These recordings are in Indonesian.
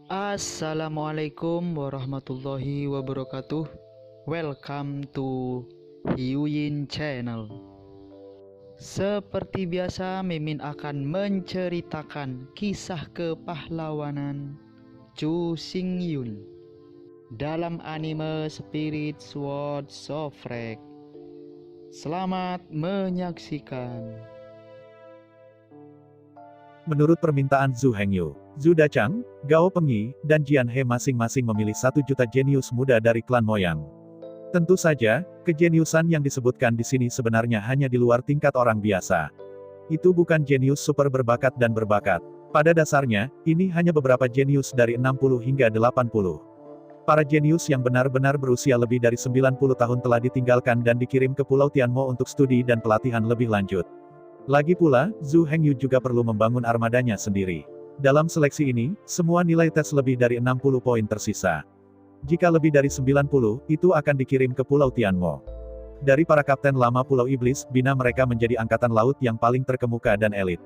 Assalamualaikum warahmatullahi wabarakatuh. Welcome to Hyuyin Channel. Seperti biasa, Mimin akan menceritakan kisah kepahlawanan Chu Xingyun dalam anime Spirit Sword Sofrek. Selamat menyaksikan. Menurut permintaan Zhu Hengyu, Zhu Dachang, Gao Pengyi, dan Jian He masing-masing memilih 1 juta jenius muda dari klan Moyang. Tentu saja, kejeniusan yang disebutkan di sini sebenarnya hanya di luar tingkat orang biasa. Itu bukan jenius super berbakat dan berbakat. Pada dasarnya, ini hanya beberapa jenius dari 60 hingga 80. Para jenius yang benar-benar berusia lebih dari 90 tahun telah ditinggalkan dan dikirim ke Pulau Tianmo untuk studi dan pelatihan lebih lanjut. Lagi pula, Zhu Hengyu juga perlu membangun armadanya sendiri. Dalam seleksi ini, semua nilai tes lebih dari 60 poin tersisa. Jika lebih dari 90, itu akan dikirim ke Pulau Tianmo. Dari para kapten lama Pulau Iblis, bina mereka menjadi angkatan laut yang paling terkemuka dan elit.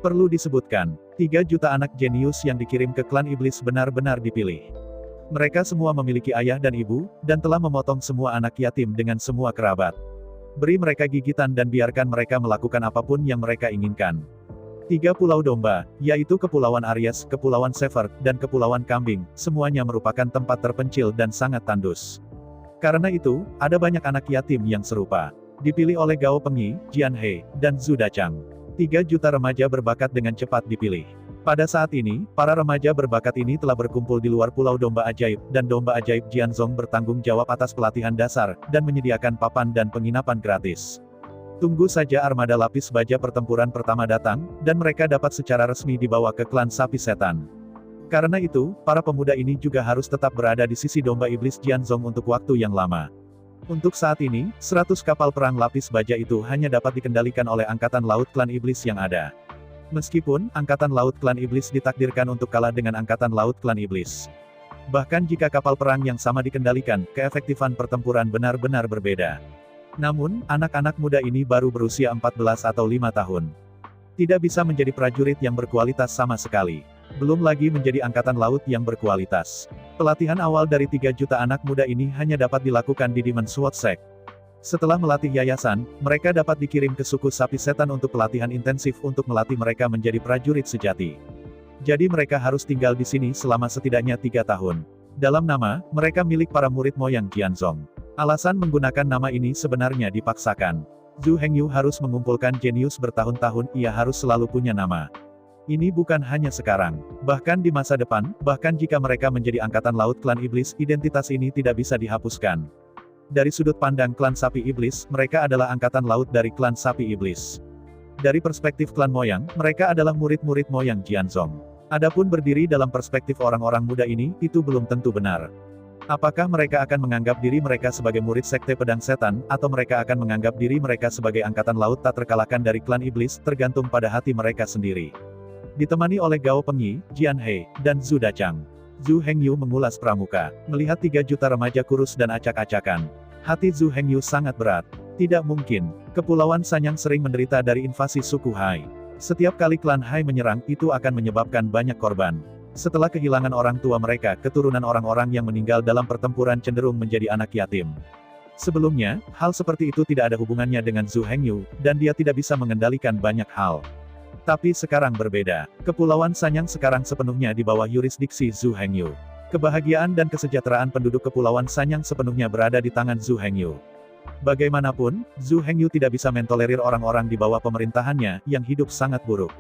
Perlu disebutkan, 3 juta anak jenius yang dikirim ke klan Iblis benar-benar dipilih. Mereka semua memiliki ayah dan ibu, dan telah memotong semua anak yatim dengan semua kerabat. Beri mereka gigitan dan biarkan mereka melakukan apapun yang mereka inginkan. 3 pulau domba, yaitu Kepulauan Aries, Kepulauan Sever, dan Kepulauan Kambing, semuanya merupakan tempat terpencil dan sangat tandus. Karena itu, ada banyak anak yatim yang serupa. Dipilih oleh Gao Pengyi, Jian He, dan Zhu Dachang. 3 juta remaja berbakat dengan cepat dipilih. Pada saat ini, para remaja berbakat ini telah berkumpul di luar Pulau Domba Ajaib, dan Domba Ajaib Jianzong bertanggung jawab atas pelatihan dasar, dan menyediakan papan dan penginapan gratis. Tunggu saja armada lapis baja pertempuran pertama datang, dan mereka dapat secara resmi dibawa ke klan Sapi Setan. Karena itu, para pemuda ini juga harus tetap berada di sisi Domba Iblis Jianzong untuk waktu yang lama. Untuk saat ini, 100 kapal perang lapis baja itu hanya dapat dikendalikan oleh Angkatan Laut Klan Iblis yang ada. Meskipun, Angkatan Laut Klan Iblis ditakdirkan untuk kalah dengan Angkatan Laut Klan Iblis. Bahkan jika kapal perang yang sama dikendalikan, keefektifan pertempuran benar-benar berbeda. Namun, anak-anak muda ini baru berusia 14 atau 5 tahun. Tidak bisa menjadi prajurit yang berkualitas sama sekali. Belum lagi menjadi Angkatan Laut yang berkualitas. Pelatihan awal dari 3 juta anak muda ini hanya dapat dilakukan di Demon Sword Sect. Setelah melatih yayasan, mereka dapat dikirim ke suku Sapi Setan untuk pelatihan intensif untuk melatih mereka menjadi prajurit sejati. Jadi mereka harus tinggal di sini selama setidaknya 3 tahun. Dalam nama, mereka milik para murid Moyang Jianzong. Alasan menggunakan nama ini sebenarnya dipaksakan. Zhu Hengyu harus mengumpulkan jenius bertahun-tahun, ia harus selalu punya nama. Ini bukan hanya sekarang. Bahkan di masa depan, bahkan jika mereka menjadi Angkatan Laut Klan Iblis, identitas ini tidak bisa dihapuskan. Dari sudut pandang klan Sapi Iblis, mereka adalah angkatan laut dari klan Sapi Iblis. Dari perspektif klan Moyang, mereka adalah murid-murid Moyang Jianzong. Adapun berdiri dalam perspektif orang-orang muda ini, itu belum tentu benar. Apakah mereka akan menganggap diri mereka sebagai murid Sekte Pedang Setan, atau mereka akan menganggap diri mereka sebagai angkatan laut tak terkalahkan dari klan Iblis, tergantung pada hati mereka sendiri. Ditemani oleh Gao Pengyi, Jian He, dan Zhu Dachang. Zhu Hengyu mengulas pramuka. Melihat 3 juta remaja kurus dan acak-acakan. Hati Zhu Hengyu sangat berat. Tidak mungkin. Kepulauan Sanyang sering menderita dari invasi suku Hai. Setiap kali klan Hai menyerang, itu akan menyebabkan banyak korban. Setelah kehilangan orang tua mereka, keturunan orang-orang yang meninggal dalam pertempuran cenderung menjadi anak yatim. Sebelumnya, hal seperti itu tidak ada hubungannya dengan Zhu Hengyu, dan dia tidak bisa mengendalikan banyak hal. Tapi sekarang berbeda. Kepulauan Sanyang sekarang sepenuhnya di bawah yurisdiksi Zhu Hengyu. Kebahagiaan dan kesejahteraan penduduk Kepulauan Sanyang sepenuhnya berada di tangan Zhu Hengyu. Bagaimanapun, Zhu Hengyu tidak bisa mentolerir orang-orang di bawah pemerintahannya, yang hidup sangat buruk.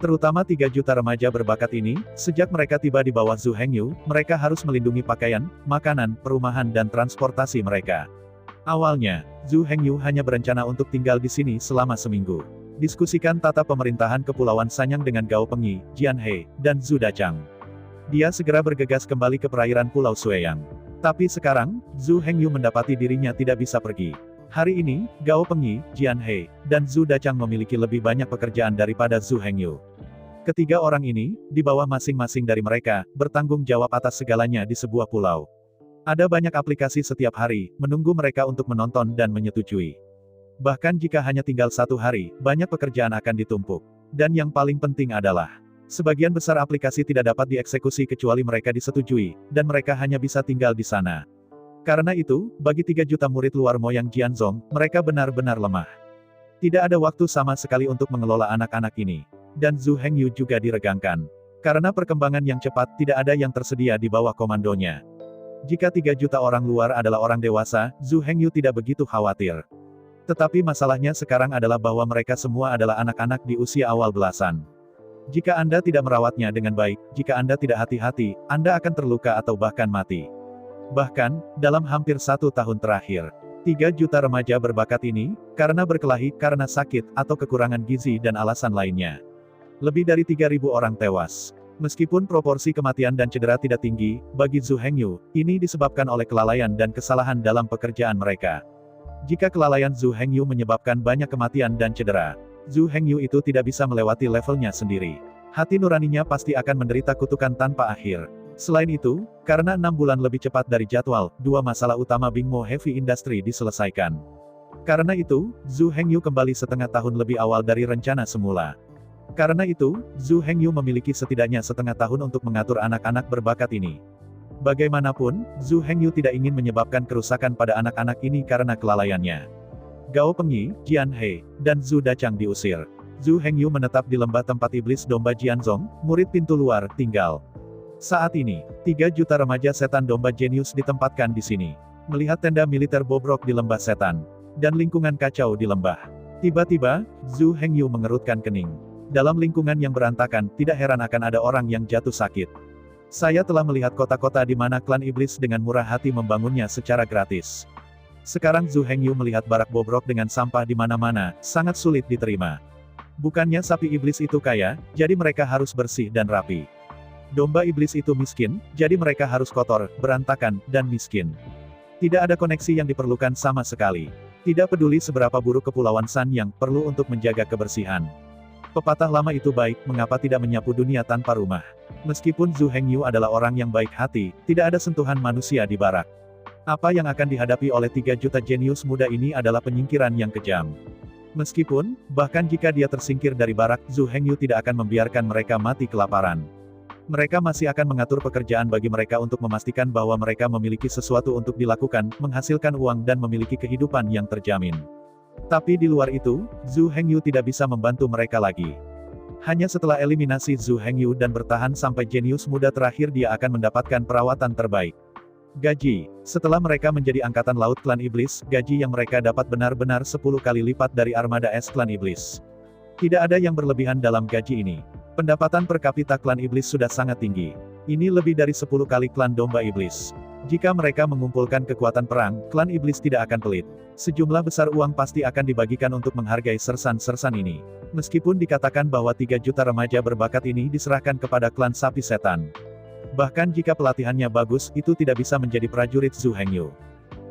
Terutama 3 juta remaja berbakat ini, sejak mereka tiba di bawah Zhu Hengyu, mereka harus melindungi pakaian, makanan, perumahan dan transportasi mereka. Awalnya, Zhu Hengyu hanya berencana untuk tinggal di sini selama seminggu. Diskusikan tata pemerintahan Kepulauan Sanyang dengan Gao Pengyi, Jian He, dan Zhu Dachang. Dia segera bergegas kembali ke perairan Pulau Sueyang. Tapi sekarang, Zhu Hengyu mendapati dirinya tidak bisa pergi. Hari ini, Gao Pengyi, Jian He, dan Zhu Dachang memiliki lebih banyak pekerjaan daripada Zhu Hengyu. Ketiga orang ini, di bawah masing-masing dari mereka, bertanggung jawab atas segalanya di sebuah pulau. Ada banyak aplikasi setiap hari, menunggu mereka untuk menonton dan menyetujui. Bahkan jika hanya tinggal 1 hari, banyak pekerjaan akan ditumpuk. Dan yang paling penting adalah, Sebagian besar aplikasi tidak dapat dieksekusi kecuali mereka disetujui, dan mereka hanya bisa tinggal di sana. Karena itu, bagi 3 juta murid luar Moyang Jianzhong, mereka benar-benar lemah. Tidak ada waktu sama sekali untuk mengelola anak-anak ini. Dan Zhu Hengyu juga diregangkan. Karena perkembangan yang cepat, tidak ada yang tersedia di bawah komandonya. Jika 3 juta orang luar adalah orang dewasa, Zhu Hengyu tidak begitu khawatir. Tetapi masalahnya sekarang adalah bahwa mereka semua adalah anak-anak di usia awal belasan. Jika Anda tidak merawatnya dengan baik, jika Anda tidak hati-hati, Anda akan terluka atau bahkan mati. Bahkan, dalam hampir 1 tahun terakhir, 3 juta remaja berbakat ini, karena berkelahi, karena sakit, atau kekurangan gizi dan alasan lainnya. Lebih dari 3.000 orang tewas. Meskipun proporsi kematian dan cedera tidak tinggi, bagi Zhu Hengyu, ini disebabkan oleh kelalaian dan kesalahan dalam pekerjaan mereka. Jika kelalaian Zhu Hengyu menyebabkan banyak kematian dan cedera, Zhu Hengyu itu tidak bisa melewati levelnya sendiri. Hati nuraninya pasti akan menderita kutukan tanpa akhir. Selain itu, karena 6 bulan lebih cepat dari jadwal, 2 masalah utama Bingmo Heavy Industry diselesaikan. Karena itu, Zhu Hengyu kembali setengah tahun lebih awal dari rencana semula. Karena itu, Zhu Hengyu memiliki setidaknya setengah tahun untuk mengatur anak-anak berbakat ini. Bagaimanapun, Zhu Hengyu tidak ingin menyebabkan kerusakan pada anak-anak ini karena kelalaiannya. Gao Pengyi, Jian He, dan Zhu Dachang diusir. Zhu Hengyu menetap di lembah tempat iblis domba Jianzhong, murid pintu luar, tinggal. Saat ini, 3 juta remaja setan domba jenius ditempatkan di sini. Melihat tenda militer bobrok di lembah setan, dan lingkungan kacau di lembah. Tiba-tiba, Zhu Hengyu mengerutkan kening. Dalam lingkungan yang berantakan, tidak heran akan ada orang yang jatuh sakit. Saya telah melihat kota-kota di mana klan iblis dengan murah hati membangunnya secara gratis. Sekarang Zhu Hengyu melihat barak bobrok dengan sampah di mana-mana, sangat sulit diterima. Bukannya sapi iblis itu kaya, jadi mereka harus bersih dan rapi. Domba iblis itu miskin, jadi mereka harus kotor, berantakan, dan miskin. Tidak ada koneksi yang diperlukan sama sekali. Tidak peduli seberapa buruk kepulauan San yang perlu untuk menjaga kebersihan. Pepatah lama itu baik, mengapa tidak menyapu dunia tanpa rumah. Meskipun Zhu Hengyu adalah orang yang baik hati, tidak ada sentuhan manusia di barak. Apa yang akan dihadapi oleh 3 juta jenius muda ini adalah penyingkiran yang kejam. Meskipun, bahkan jika dia tersingkir dari barak, Zhu Hengyu tidak akan membiarkan mereka mati kelaparan. Mereka masih akan mengatur pekerjaan bagi mereka untuk memastikan bahwa mereka memiliki sesuatu untuk dilakukan, menghasilkan uang dan memiliki kehidupan yang terjamin. Tapi di luar itu, Zhu Hengyu tidak bisa membantu mereka lagi. Hanya setelah eliminasi Zhu Hengyu dan bertahan sampai jenius muda terakhir dia akan mendapatkan perawatan terbaik. Gaji. Setelah mereka menjadi angkatan laut klan iblis, gaji yang mereka dapat benar-benar 10 kali lipat dari armada es klan iblis. Tidak ada yang berlebihan dalam gaji ini. Pendapatan per kapita klan iblis sudah sangat tinggi. Ini lebih dari 10 kali klan domba iblis. Jika mereka mengumpulkan kekuatan perang, klan iblis tidak akan pelit. Sejumlah besar uang pasti akan dibagikan untuk menghargai sersan-sersan ini. Meskipun dikatakan bahwa 3 juta remaja berbakat ini diserahkan kepada klan sapi setan. Bahkan jika pelatihannya bagus, itu tidak bisa menjadi prajurit Zhu Hengyu.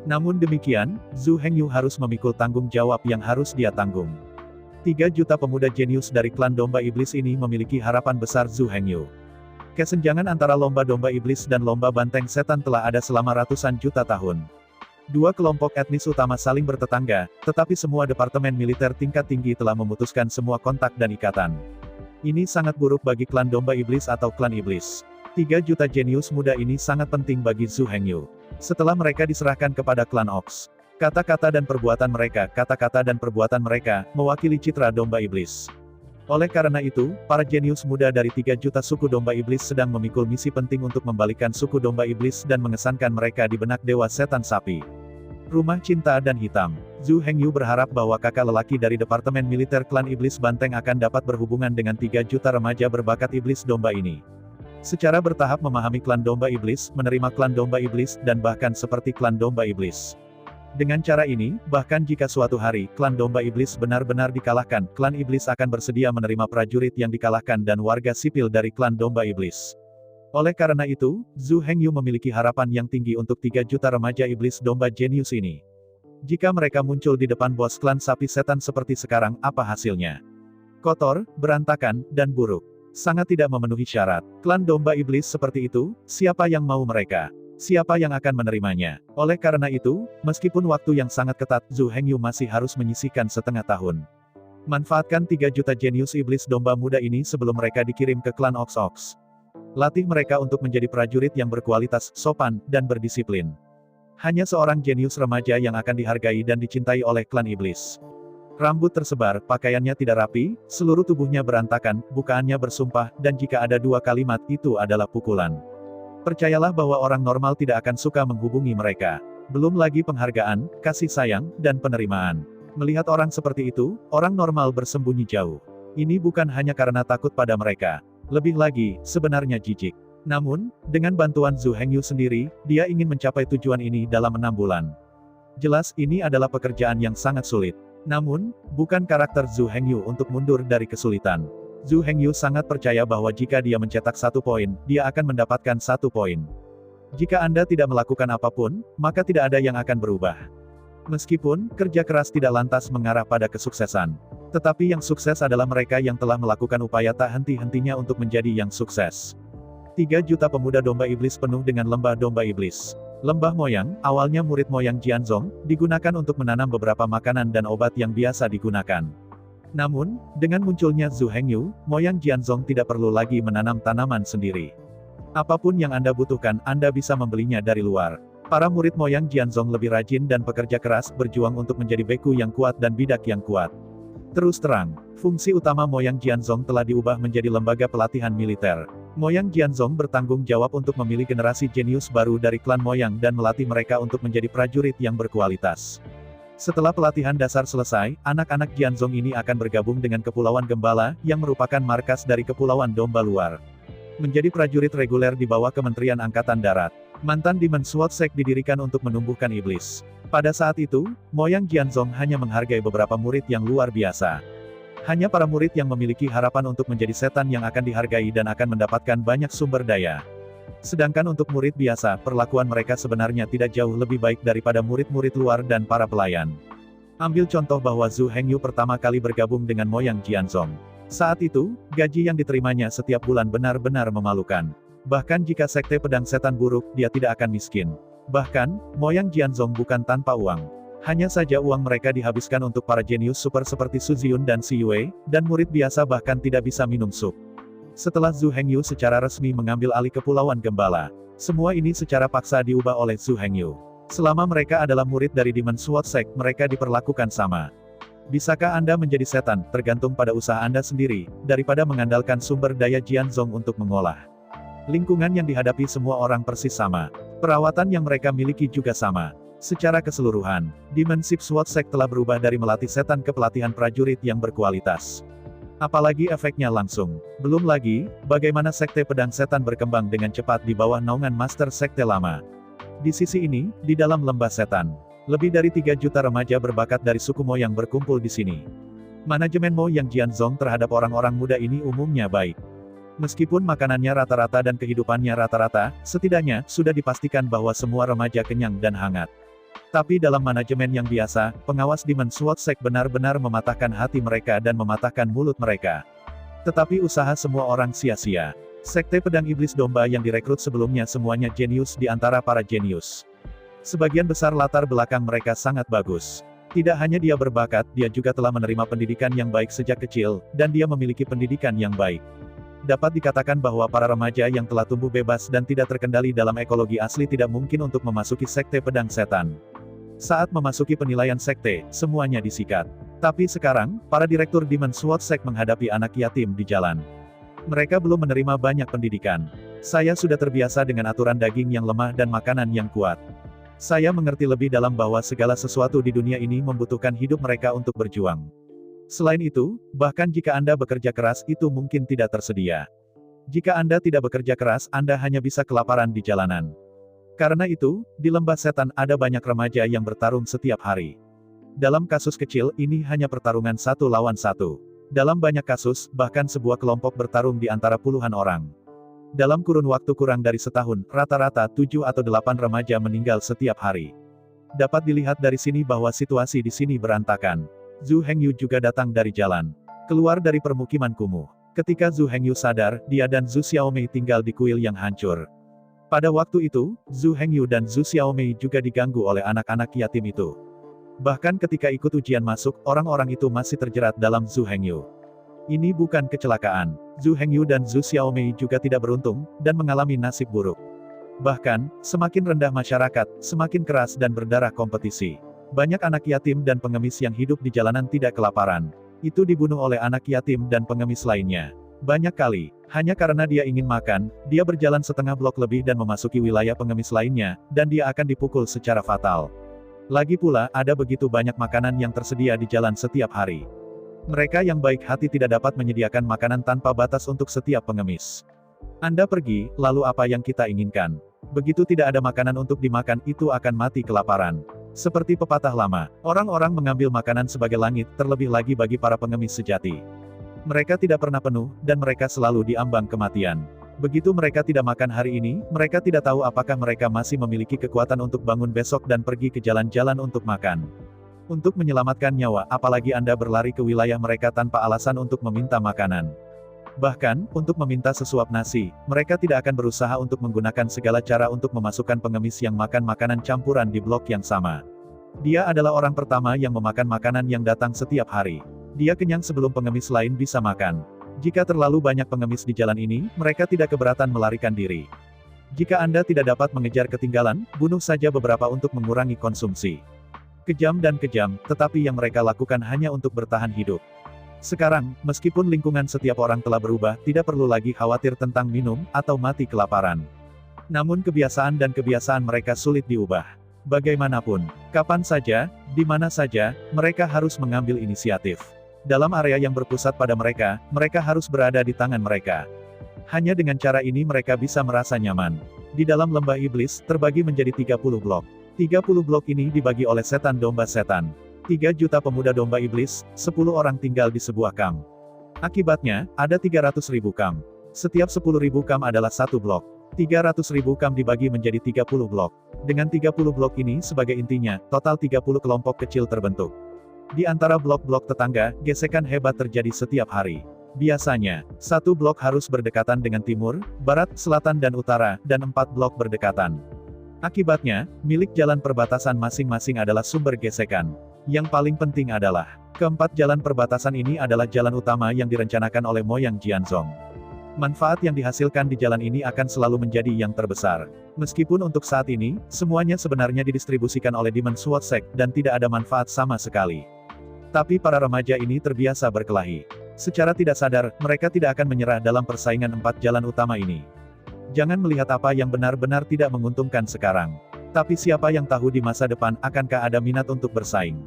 Namun demikian, Zhu Hengyu harus memikul tanggung jawab yang harus dia tanggung. 3 juta pemuda jenius dari klan domba iblis ini memiliki harapan besar Zhu Hengyu. Kesenjangan antara lomba domba iblis dan lomba banteng setan telah ada selama ratusan juta tahun. 2 kelompok etnis utama saling bertetangga, tetapi semua departemen militer tingkat tinggi telah memutuskan semua kontak dan ikatan. Ini sangat buruk bagi klan domba iblis atau klan iblis. 3 juta jenius muda ini sangat penting bagi Zhu Hengyu. Setelah mereka diserahkan kepada klan Ox. Kata-kata dan perbuatan mereka, mewakili citra domba iblis. Oleh karena itu, para jenius muda dari 3 juta suku domba iblis sedang memikul misi penting untuk membalikkan suku domba iblis dan mengesankan mereka di benak dewa setan sapi. Rumah cinta dan hitam. Zhu Hengyu berharap bahwa kakak lelaki dari Departemen Militer Klan Iblis Banteng akan dapat berhubungan dengan 3 juta remaja berbakat iblis domba ini. Secara bertahap memahami klan domba iblis, menerima klan domba iblis, dan bahkan seperti klan domba iblis. Dengan cara ini, bahkan jika suatu hari, klan domba iblis benar-benar dikalahkan, klan iblis akan bersedia menerima prajurit yang dikalahkan dan warga sipil dari klan domba iblis. Oleh karena itu, Zhu Hengyu memiliki harapan yang tinggi untuk 3 juta remaja iblis domba jenius ini. Jika mereka muncul di depan bos klan sapi setan seperti sekarang, apa hasilnya? Kotor, berantakan, dan buruk. Sangat tidak memenuhi syarat. Klan domba iblis seperti itu, siapa yang mau mereka? Siapa yang akan menerimanya? Oleh karena itu, meskipun waktu yang sangat ketat, Zhu Hengyu masih harus menyisihkan setengah tahun. Manfaatkan 3 juta jenius iblis domba muda ini sebelum mereka dikirim ke klan Ox-Ox. Latih mereka untuk menjadi prajurit yang berkualitas, sopan, dan berdisiplin. Hanya seorang jenius remaja yang akan dihargai dan dicintai oleh klan iblis. Rambut tersebar, pakaiannya tidak rapi, seluruh tubuhnya berantakan, bukaannya bersumpah, dan jika ada 2 kalimat, itu adalah pukulan. Percayalah bahwa orang normal tidak akan suka menghubungi mereka. Belum lagi penghargaan, kasih sayang, dan penerimaan. Melihat orang seperti itu, orang normal bersembunyi jauh. Ini bukan hanya karena takut pada mereka. Lebih lagi, sebenarnya jijik. Namun, dengan bantuan Zhu Hengyu sendiri, dia ingin mencapai tujuan ini dalam 6 bulan. Jelas ini adalah pekerjaan yang sangat sulit. Namun, bukan karakter Zhu Hengyu untuk mundur dari kesulitan. Zhu Hengyu sangat percaya bahwa jika dia mencetak 1 poin, dia akan mendapatkan 1 poin. Jika Anda tidak melakukan apapun, maka tidak ada yang akan berubah. Meskipun, kerja keras tidak lantas mengarah pada kesuksesan. Tetapi yang sukses adalah mereka yang telah melakukan upaya tak henti-hentinya untuk menjadi yang sukses. 3 juta pemuda domba iblis penuh dengan lembah domba iblis. Lembah Moyang, awalnya murid Moyang Jianzong, digunakan untuk menanam beberapa makanan dan obat yang biasa digunakan. Namun, dengan munculnya Zhu Hengyu, Moyang Jianzong tidak perlu lagi menanam tanaman sendiri. Apapun yang Anda butuhkan, Anda bisa membelinya dari luar. Para murid Moyang Jianzong lebih rajin dan pekerja keras, berjuang untuk menjadi beku yang kuat dan bidak yang kuat. Terus terang, fungsi utama Moyang Jianzong telah diubah menjadi lembaga pelatihan militer. Moyang Jianzong bertanggung jawab untuk memilih generasi jenius baru dari klan Moyang dan melatih mereka untuk menjadi prajurit yang berkualitas. Setelah pelatihan dasar selesai, anak-anak Jianzong ini akan bergabung dengan Kepulauan Gembala, yang merupakan markas dari Kepulauan Domba Luar. Menjadi prajurit reguler di bawah Kementerian Angkatan Darat. Mantan Demon Sword Sect didirikan untuk menumbuhkan iblis. Pada saat itu, Moyang Jianzong hanya menghargai beberapa murid yang luar biasa. Hanya para murid yang memiliki harapan untuk menjadi setan yang akan dihargai dan akan mendapatkan banyak sumber daya. Sedangkan untuk murid biasa, perlakuan mereka sebenarnya tidak jauh lebih baik daripada murid-murid luar dan para pelayan. Ambil contoh bahwa Zhu Hengyu pertama kali bergabung dengan Moyang Jianzong. Saat itu, gaji yang diterimanya setiap bulan benar-benar memalukan. Bahkan jika sekte pedang setan buruk, dia tidak akan miskin. Bahkan, Moyang Jianzong bukan tanpa uang. Hanya saja uang mereka dihabiskan untuk para jenius super seperti Su Ziyun dan Si Yue, dan murid biasa bahkan tidak bisa minum sup. Setelah Zhu Hengyu secara resmi mengambil alih Kepulauan Gembala, semua ini secara paksa diubah oleh Zhu Hengyu. Selama mereka adalah murid dari Demon Sword Sect, mereka diperlakukan sama. Bisakah Anda menjadi setan, tergantung pada usaha Anda sendiri, daripada mengandalkan sumber daya Jianzong untuk mengolah. Lingkungan yang dihadapi semua orang persis sama. Perawatan yang mereka miliki juga sama. Secara keseluruhan, Demon Sword Sect telah berubah dari melatih setan ke pelatihan prajurit yang berkualitas. Apalagi efeknya langsung. Belum lagi, bagaimana sekte pedang setan berkembang dengan cepat di bawah naungan Master Sekte Lama. Di sisi ini, di dalam lembah setan, lebih dari 3 juta remaja berbakat dari suku Mo yang berkumpul di sini. Manajemen Mo yang Jianzong terhadap orang-orang muda ini umumnya baik. Meskipun makanannya rata-rata dan kehidupannya rata-rata, setidaknya, sudah dipastikan bahwa semua remaja kenyang dan hangat. Tapi dalam manajemen yang biasa, pengawas Demon Sword Sect benar-benar mematahkan hati mereka dan mematahkan mulut mereka. Tetapi usaha semua orang sia-sia. Sekte pedang iblis domba yang direkrut sebelumnya semuanya jenius di antara para jenius. Sebagian besar latar belakang mereka sangat bagus. Tidak hanya dia berbakat, dia juga telah menerima pendidikan yang baik sejak kecil, dan dia memiliki pendidikan yang baik. Dapat dikatakan bahwa para remaja yang telah tumbuh bebas dan tidak terkendali dalam ekologi asli tidak mungkin untuk memasuki sekte pedang setan. Saat memasuki penilaian sekte, semuanya disikat. Tapi sekarang, para direktur Demon Sword Sect menghadapi anak yatim di jalan. Mereka belum menerima banyak pendidikan. Saya sudah terbiasa dengan aturan daging yang lemah dan makanan yang kuat. Saya mengerti lebih dalam bahwa segala sesuatu di dunia ini membutuhkan hidup mereka untuk berjuang. Selain itu, bahkan jika Anda bekerja keras, itu mungkin tidak tersedia. Jika Anda tidak bekerja keras, Anda hanya bisa kelaparan di jalanan. Karena itu, di lembah setan ada banyak remaja yang bertarung setiap hari. Dalam kasus kecil, ini hanya pertarungan 1 lawan 1. Dalam banyak kasus, bahkan sebuah kelompok bertarung di antara puluhan orang. Dalam kurun waktu kurang dari setahun, rata-rata 7 atau 8 remaja meninggal setiap hari. Dapat dilihat dari sini bahwa situasi di sini berantakan. Zhu Hengyu juga datang dari jalan. Keluar dari permukiman kumuh. Ketika Zhu Hengyu sadar, dia dan Zhu Xiaomei tinggal di kuil yang hancur. Pada waktu itu, Zhu Hengyu dan Zhu Xiaomei juga diganggu oleh anak-anak yatim itu. Bahkan ketika ikut ujian masuk, orang-orang itu masih terjerat dalam Zhu Hengyu. Ini bukan kecelakaan. Zhu Hengyu dan Zhu Xiaomei juga tidak beruntung, dan mengalami nasib buruk. Bahkan, semakin rendah masyarakat, semakin keras dan berdarah kompetisi. Banyak anak yatim dan pengemis yang hidup di jalanan tidak kelaparan. Itu dibunuh oleh anak yatim dan pengemis lainnya. Banyak kali, hanya karena dia ingin makan, dia berjalan setengah blok lebih dan memasuki wilayah pengemis lainnya, dan dia akan dipukul secara fatal. Lagi pula, ada begitu banyak makanan yang tersedia di jalan setiap hari. Mereka yang baik hati tidak dapat menyediakan makanan tanpa batas untuk setiap pengemis. Anda pergi, lalu apa yang kita inginkan? Begitu tidak ada makanan untuk dimakan, itu akan mati kelaparan. Seperti pepatah lama, orang-orang mengambil makanan sebagai langit, terlebih lagi bagi para pengemis sejati. Mereka tidak pernah penuh, dan mereka selalu diambang kematian. Begitu mereka tidak makan hari ini, mereka tidak tahu apakah mereka masih memiliki kekuatan untuk bangun besok dan pergi ke jalan-jalan untuk makan. Untuk menyelamatkan nyawa, apalagi Anda berlari ke wilayah mereka tanpa alasan untuk meminta makanan. Bahkan, untuk meminta sesuap nasi, mereka tidak akan berusaha untuk menggunakan segala cara untuk memasukkan pengemis yang makan makanan campuran di blok yang sama. Dia adalah orang pertama yang memakan makanan yang datang setiap hari. Dia kenyang sebelum pengemis lain bisa makan. Jika terlalu banyak pengemis di jalan ini, mereka tidak keberatan melarikan diri. Jika Anda tidak dapat mengejar ketinggalan, bunuh saja beberapa untuk mengurangi konsumsi. Kejam dan kejam, tetapi yang mereka lakukan hanya untuk bertahan hidup. Sekarang, meskipun lingkungan setiap orang telah berubah, tidak perlu lagi khawatir tentang minum, atau mati kelaparan. Namun kebiasaan dan kebiasaan mereka sulit diubah. Bagaimanapun, kapan saja, di mana saja, mereka harus mengambil inisiatif. Dalam area yang berpusat pada mereka, mereka harus berada di tangan mereka. Hanya dengan cara ini mereka bisa merasa nyaman. Di dalam lembah iblis, terbagi menjadi 30 blok. 30 blok ini dibagi oleh setan domba setan. 3 juta pemuda domba iblis, 10 orang tinggal di sebuah kamp. Akibatnya, ada 300.000 kamp. Setiap 10.000 kamp adalah satu blok. 300.000 kamp dibagi menjadi 30 blok. Dengan 30 blok ini sebagai intinya, total 30 kelompok kecil terbentuk. Di antara blok-blok tetangga, gesekan hebat terjadi setiap hari. Biasanya, satu blok harus berdekatan dengan timur, barat, selatan dan utara, dan 4 blok berdekatan. Akibatnya, milik jalan perbatasan masing-masing adalah sumber gesekan. Yang paling penting adalah, keempat jalan perbatasan ini adalah jalan utama yang direncanakan oleh Moyang Jianzong. Manfaat yang dihasilkan di jalan ini akan selalu menjadi yang terbesar. Meskipun untuk saat ini, semuanya sebenarnya didistribusikan oleh Demon Sword Sect, dan tidak ada manfaat sama sekali. Tapi para remaja ini terbiasa berkelahi. Secara tidak sadar, mereka tidak akan menyerah dalam persaingan 4 jalan utama ini. Jangan melihat apa yang benar-benar tidak menguntungkan sekarang. Tapi siapa yang tahu di masa depan, akankah ada minat untuk bersaing?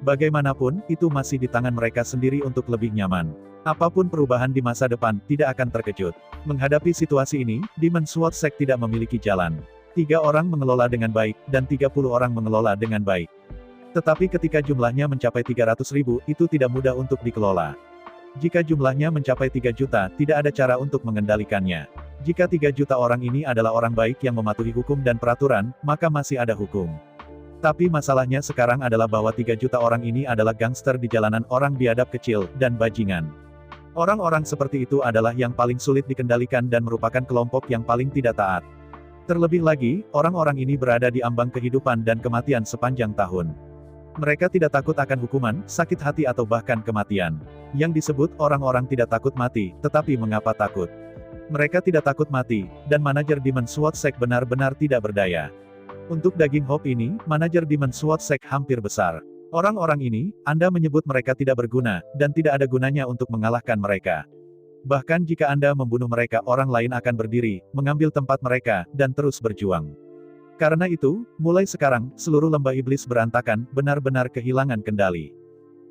Bagaimanapun, itu masih di tangan mereka sendiri untuk lebih nyaman. Apapun perubahan di masa depan, tidak akan terkejut. Menghadapi situasi ini, Demon Sword Sect tidak memiliki jalan. 3 orang mengelola dengan baik, dan 30 orang mengelola dengan baik. Tetapi ketika jumlahnya mencapai 300.000, itu tidak mudah untuk dikelola. Jika jumlahnya mencapai 3 juta, tidak ada cara untuk mengendalikannya. Jika 3 juta orang ini adalah orang baik yang mematuhi hukum dan peraturan, maka masih ada hukum. Tapi masalahnya sekarang adalah bahwa 3 juta orang ini adalah gangster di jalanan, orang biadab kecil, dan bajingan. Orang-orang seperti itu adalah yang paling sulit dikendalikan dan merupakan kelompok yang paling tidak taat. Terlebih lagi, orang-orang ini berada di ambang kehidupan dan kematian sepanjang tahun. Mereka tidak takut akan hukuman, sakit hati atau bahkan kematian. Yang disebut orang-orang tidak takut mati, tetapi mengapa takut? Mereka tidak takut mati, dan manajer Demon Sword Sect benar-benar tidak berdaya. Untuk daging Hope ini, manajer Demon Sword Sect hampir besar. Orang-orang ini, Anda menyebut mereka tidak berguna, dan tidak ada gunanya untuk mengalahkan mereka. Bahkan jika Anda membunuh mereka, orang lain akan berdiri, mengambil tempat mereka, dan terus berjuang. Karena itu, mulai sekarang, seluruh lembah iblis berantakan, benar-benar kehilangan kendali.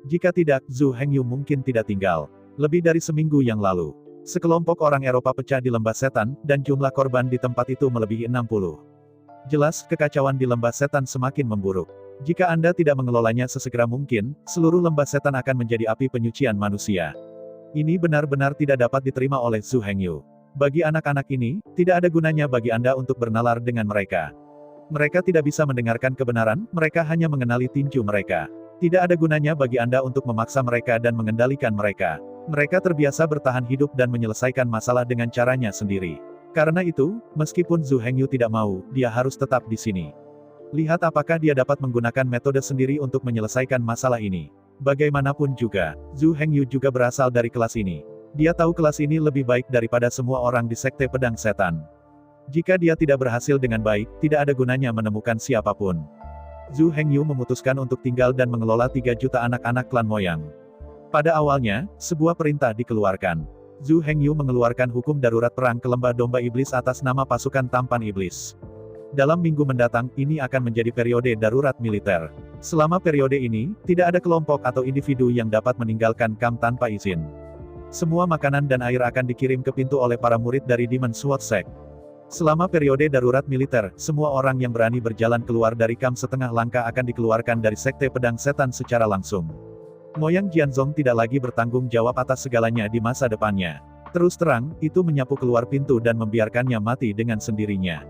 Jika tidak, Zhu Hengyu mungkin tidak tinggal. Lebih dari seminggu yang lalu, sekelompok orang Eropa pecah di lembah setan, dan jumlah korban di tempat itu melebihi 60. Jelas, kekacauan di lembah setan semakin memburuk. Jika Anda tidak mengelolanya sesegera mungkin, seluruh lembah setan akan menjadi api penyucian manusia. Ini benar-benar tidak dapat diterima oleh Zhu Hengyu. Bagi anak-anak ini, tidak ada gunanya bagi Anda untuk bernalar dengan mereka. Mereka tidak bisa mendengarkan kebenaran, mereka hanya mengenali tinju mereka. Tidak ada gunanya bagi Anda untuk memaksa mereka dan mengendalikan mereka. Mereka terbiasa bertahan hidup dan menyelesaikan masalah dengan caranya sendiri. Karena itu, meskipun Zhu Hengyu tidak mau, dia harus tetap di sini. Lihat apakah dia dapat menggunakan metode sendiri untuk menyelesaikan masalah ini. Bagaimanapun juga, Zhu Hengyu juga berasal dari kelas ini. Dia tahu kelas ini lebih baik daripada semua orang di Sekte Pedang Setan. Jika dia tidak berhasil dengan baik, tidak ada gunanya menemukan siapapun. Zhu Hengyu memutuskan untuk tinggal dan mengelola 3 juta anak-anak klan Moyang. Pada awalnya, sebuah perintah dikeluarkan. Zhu Hengyu mengeluarkan hukum darurat perang ke lembah domba iblis atas nama pasukan tampan iblis. Dalam minggu mendatang, ini akan menjadi periode darurat militer. Selama periode ini, tidak ada kelompok atau individu yang dapat meninggalkan kamp tanpa izin. Semua makanan dan air akan dikirim ke pintu oleh para murid dari Demon Sword Sect. Selama periode darurat militer, semua orang yang berani berjalan keluar dari kamp setengah langkah akan dikeluarkan dari Sekte Pedang Setan secara langsung. Moyang Jianzong tidak lagi bertanggung jawab atas segalanya di masa depannya. Terus terang, itu menyapu keluar pintu dan membiarkannya mati dengan sendirinya.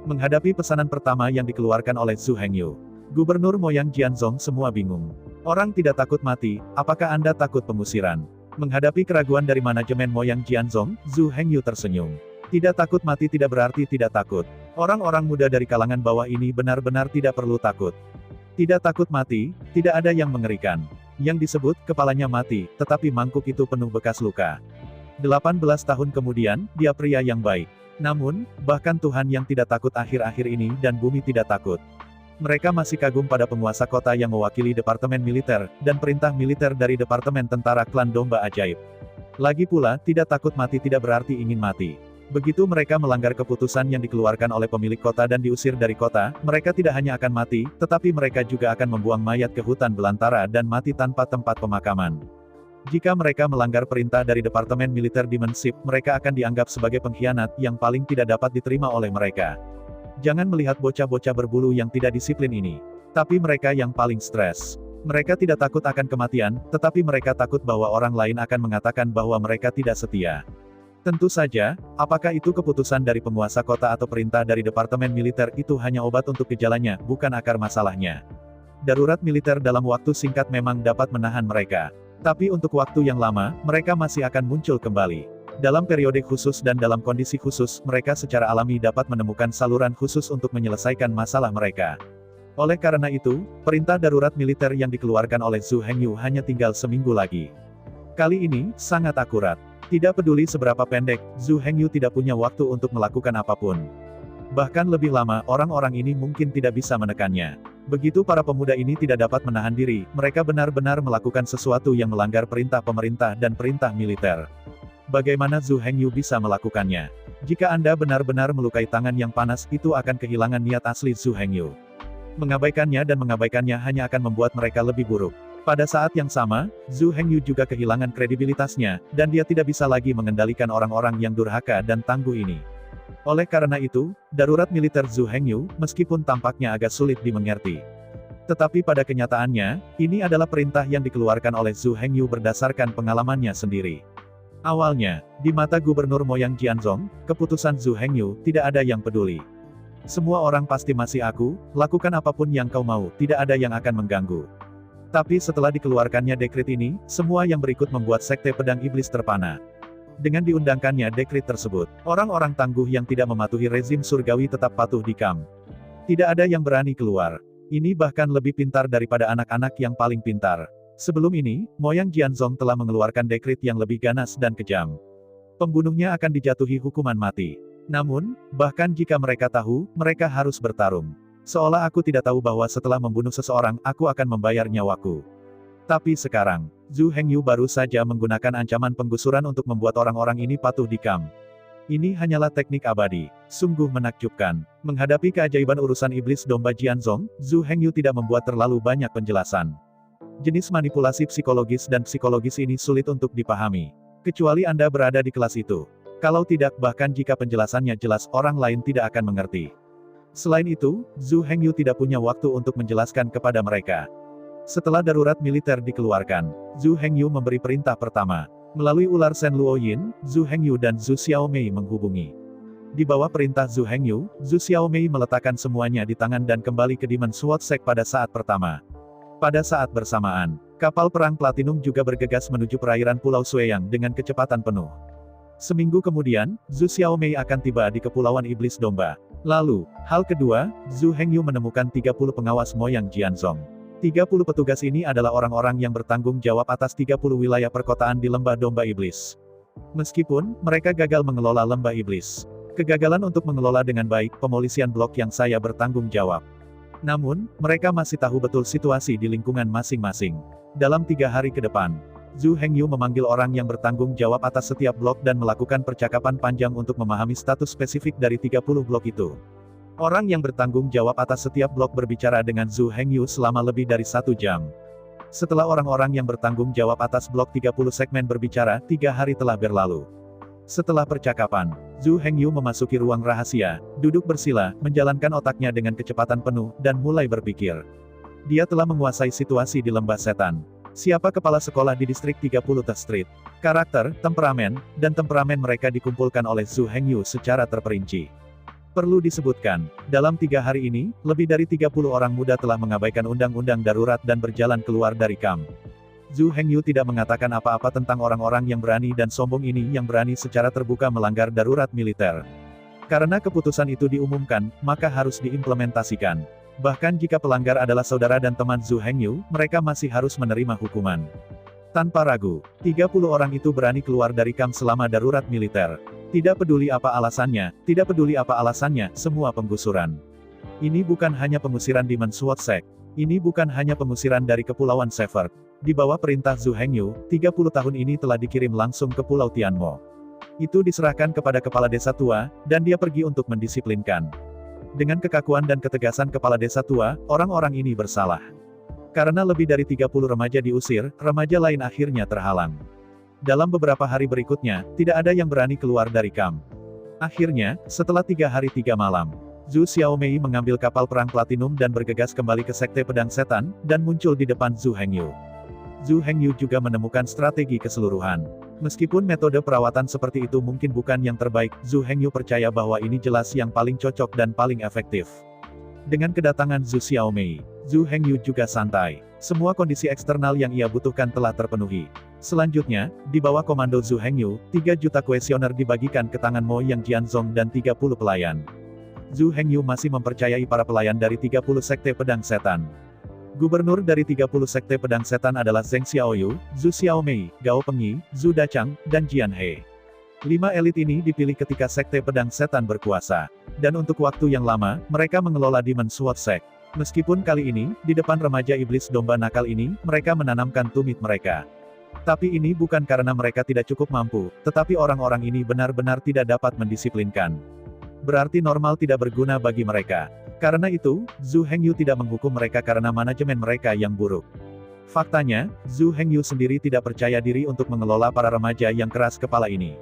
Menghadapi pesanan pertama yang dikeluarkan oleh Zhu Hengyu, Gubernur Moyang Jianzong semua bingung. Orang tidak takut mati, apakah Anda takut pengusiran? Menghadapi keraguan dari manajemen Moyang Jianzong, Zhu Hengyu tersenyum. Tidak takut mati tidak berarti tidak takut. Orang-orang muda dari kalangan bawah ini benar-benar tidak perlu takut. Tidak takut mati, tidak ada yang mengerikan. Yang disebut, kepalanya mati, tetapi mangkuk itu penuh bekas luka. 18 tahun kemudian, dia pria yang baik. Namun, bahkan Tuhan yang tidak takut akhir-akhir ini dan bumi tidak takut. Mereka masih kagum pada penguasa kota yang mewakili Departemen Militer, dan perintah militer dari Departemen Tentara Klan Domba Ajaib. Lagi pula, tidak takut mati tidak berarti ingin mati. Begitu mereka melanggar keputusan yang dikeluarkan oleh pemilik kota dan diusir dari kota, mereka tidak hanya akan mati, tetapi mereka juga akan membuang mayat ke hutan belantara dan mati tanpa tempat pemakaman. Jika mereka melanggar perintah dari Departemen Militer Demon Ship, mereka akan dianggap sebagai pengkhianat yang paling tidak dapat diterima oleh mereka. Jangan melihat bocah-bocah berbulu yang tidak disiplin ini. Tapi mereka yang paling stres. Mereka tidak takut akan kematian, tetapi mereka takut bahwa orang lain akan mengatakan bahwa mereka tidak setia. Tentu saja, apakah itu keputusan dari penguasa kota atau perintah dari Departemen Militer itu hanya obat untuk gejalanya, bukan akar masalahnya. Darurat militer dalam waktu singkat memang dapat menahan mereka. Tapi untuk waktu yang lama, mereka masih akan muncul kembali. Dalam periode khusus dan dalam kondisi khusus, mereka secara alami dapat menemukan saluran khusus untuk menyelesaikan masalah mereka. Oleh karena itu, perintah darurat militer yang dikeluarkan oleh Zhu Hengyu hanya tinggal seminggu lagi. Kali ini, sangat akurat. Tidak peduli seberapa pendek, Zhu Hengyu tidak punya waktu untuk melakukan apapun. Bahkan lebih lama, orang-orang ini mungkin tidak bisa menekannya. Begitu para pemuda ini tidak dapat menahan diri, mereka benar-benar melakukan sesuatu yang melanggar perintah pemerintah dan perintah militer. Bagaimana Zhu Hengyu bisa melakukannya? Jika Anda benar-benar melukai tangan yang panas, itu akan kehilangan niat asli Zhu Hengyu. Mengabaikannya dan mengabaikannya hanya akan membuat mereka lebih buruk. Pada saat yang sama, Zhu Hengyu juga kehilangan kredibilitasnya, dan dia tidak bisa lagi mengendalikan orang-orang yang durhaka dan tangguh ini. Oleh karena itu, darurat militer Zhu Hengyu, meskipun tampaknya agak sulit dimengerti. Tetapi pada kenyataannya, ini adalah perintah yang dikeluarkan oleh Zhu Hengyu berdasarkan pengalamannya sendiri. Awalnya, di mata Gubernur Moyang Jianzong, keputusan Zhu Hengyu, tidak ada yang peduli. Semua orang pasti masih aku, lakukan apapun yang kau mau, tidak ada yang akan mengganggu. Tapi setelah dikeluarkannya dekret ini, semua yang berikut membuat Sekte Pedang Iblis terpana. Dengan diundangkannya dekret tersebut, orang-orang tangguh yang tidak mematuhi rezim surgawi tetap patuh di kamp. Tidak ada yang berani keluar. Ini bahkan lebih pintar daripada anak-anak yang paling pintar. Sebelum ini, Moyang Jianzong telah mengeluarkan dekret yang lebih ganas dan kejam. Pembunuhnya akan dijatuhi hukuman mati. Namun, bahkan jika mereka tahu, mereka harus bertarung. Seolah aku tidak tahu bahwa setelah membunuh seseorang, aku akan membayar nyawaku. Tapi sekarang, Zhu Hengyu baru saja menggunakan ancaman penggusuran untuk membuat orang-orang ini patuh di kamp. Ini hanyalah teknik abadi. Sungguh menakjubkan. Menghadapi keajaiban urusan iblis domba Jianzong, Zhu Hengyu tidak membuat terlalu banyak penjelasan. Jenis manipulasi psikologis dan psikologis ini sulit untuk dipahami. Kecuali Anda berada di kelas itu. Kalau tidak, bahkan jika penjelasannya jelas, orang lain tidak akan mengerti. Selain itu, Zhu Hengyu tidak punya waktu untuk menjelaskan kepada mereka. Setelah darurat militer dikeluarkan, Zhu Hengyu memberi perintah pertama. Melalui ular Shen Luoyin, Zhu Hengyu dan Zhu Xiaomei menghubungi. Di bawah perintah Zhu Hengyu, Zhu Xiaomei meletakkan semuanya di tangan dan kembali ke Demon Sword Sect pada saat pertama. Pada saat bersamaan, kapal perang Platinum juga bergegas menuju perairan Pulau Sueyang dengan kecepatan penuh. Seminggu kemudian, Zhu Xiaomei akan tiba di Kepulauan Iblis Domba. Lalu, hal kedua, Zhu Hengyu menemukan 30 pengawas Moyang Jianzhong. 30 petugas ini adalah orang-orang yang bertanggung jawab atas 30 wilayah perkotaan di Lembah Domba Iblis. Meskipun, mereka gagal mengelola Lembah Iblis. Kegagalan untuk mengelola dengan baik pemolisian blok yang saya bertanggung jawab. Namun, mereka masih tahu betul situasi di lingkungan masing-masing. Dalam 3 hari ke depan, Zhu Hengyu memanggil orang yang bertanggung jawab atas setiap blok dan melakukan percakapan panjang untuk memahami status spesifik dari 30 blok itu. Orang yang bertanggung jawab atas setiap blok berbicara dengan Zhu Hengyu selama lebih dari 1 jam. Setelah orang-orang yang bertanggung jawab atas blok 30 segmen berbicara, 3 hari telah berlalu. Setelah percakapan, Zhu Hengyu memasuki ruang rahasia, duduk bersila, menjalankan otaknya dengan kecepatan penuh, dan mulai berpikir. Dia telah menguasai situasi di Lembah Setan. Siapa kepala sekolah di distrik 30 T Street? Karakter, temperamen, dan temperamen mereka dikumpulkan oleh Zhu Hengyu secara terperinci. Perlu disebutkan, dalam 3 hari ini, lebih dari 30 orang muda telah mengabaikan undang-undang darurat dan berjalan keluar dari kamp. Zhu Hengyu tidak mengatakan apa-apa tentang orang-orang yang berani dan sombong ini yang berani secara terbuka melanggar darurat militer. Karena keputusan itu diumumkan, maka harus diimplementasikan. Bahkan jika pelanggar adalah saudara dan teman Zhu Hengyu, mereka masih harus menerima hukuman. Tanpa ragu, 30 orang itu berani keluar dari kamp selama darurat militer. Tidak peduli apa alasannya, semua penggusuran. Ini bukan hanya pengusiran di Menswat Sek. Ini bukan hanya pengusiran dari Kepulauan Severt. Di bawah perintah Zhu Hengyu, 30 tahun ini telah dikirim langsung ke Pulau Tianmo. Itu diserahkan kepada kepala desa tua, dan dia pergi untuk mendisiplinkan. Dengan kekakuan dan ketegasan kepala desa tua, orang-orang ini bersalah. Karena lebih dari 30 remaja diusir, remaja lain akhirnya terhalang. Dalam beberapa hari berikutnya, tidak ada yang berani keluar dari kamp. Akhirnya, setelah 3 hari 3 malam, Zhu Xiaomei mengambil kapal perang Platinum dan bergegas kembali ke Sekte Pedang Setan, dan muncul di depan Zhu Hengyu. Zhu Hengyu juga menemukan strategi keseluruhan. Meskipun metode perawatan seperti itu mungkin bukan yang terbaik, Zhu Hengyu percaya bahwa ini jelas yang paling cocok dan paling efektif. Dengan kedatangan Zhu Xiaomei, Zhu Hengyu juga santai. Semua kondisi eksternal yang ia butuhkan telah terpenuhi. Selanjutnya, di bawah komando Zhu Hengyu, 3 juta kuesioner dibagikan ke tangan Moyang Jianzhong dan 30 pelayan. Zhu Hengyu masih mempercayai para pelayan dari 30 Sekte Pedang Setan. Gubernur dari 30 Sekte Pedang Setan adalah Zheng Xiaoyu, Zhu Xiaomei, Gao Pengyi, Zhu Dachang, dan Jian He. 5 elit ini dipilih ketika Sekte Pedang Setan berkuasa. Dan untuk waktu yang lama, mereka mengelola Demon Sword Sect. Meskipun kali ini, di depan remaja iblis domba nakal ini, mereka menanamkan tumit mereka. Tapi ini bukan karena mereka tidak cukup mampu, tetapi orang-orang ini benar-benar tidak dapat mendisiplinkan. Berarti normal tidak berguna bagi mereka. Karena itu, Zhu Hengyu tidak menghukum mereka karena manajemen mereka yang buruk. Faktanya, Zhu Hengyu sendiri tidak percaya diri untuk mengelola para remaja yang keras kepala ini.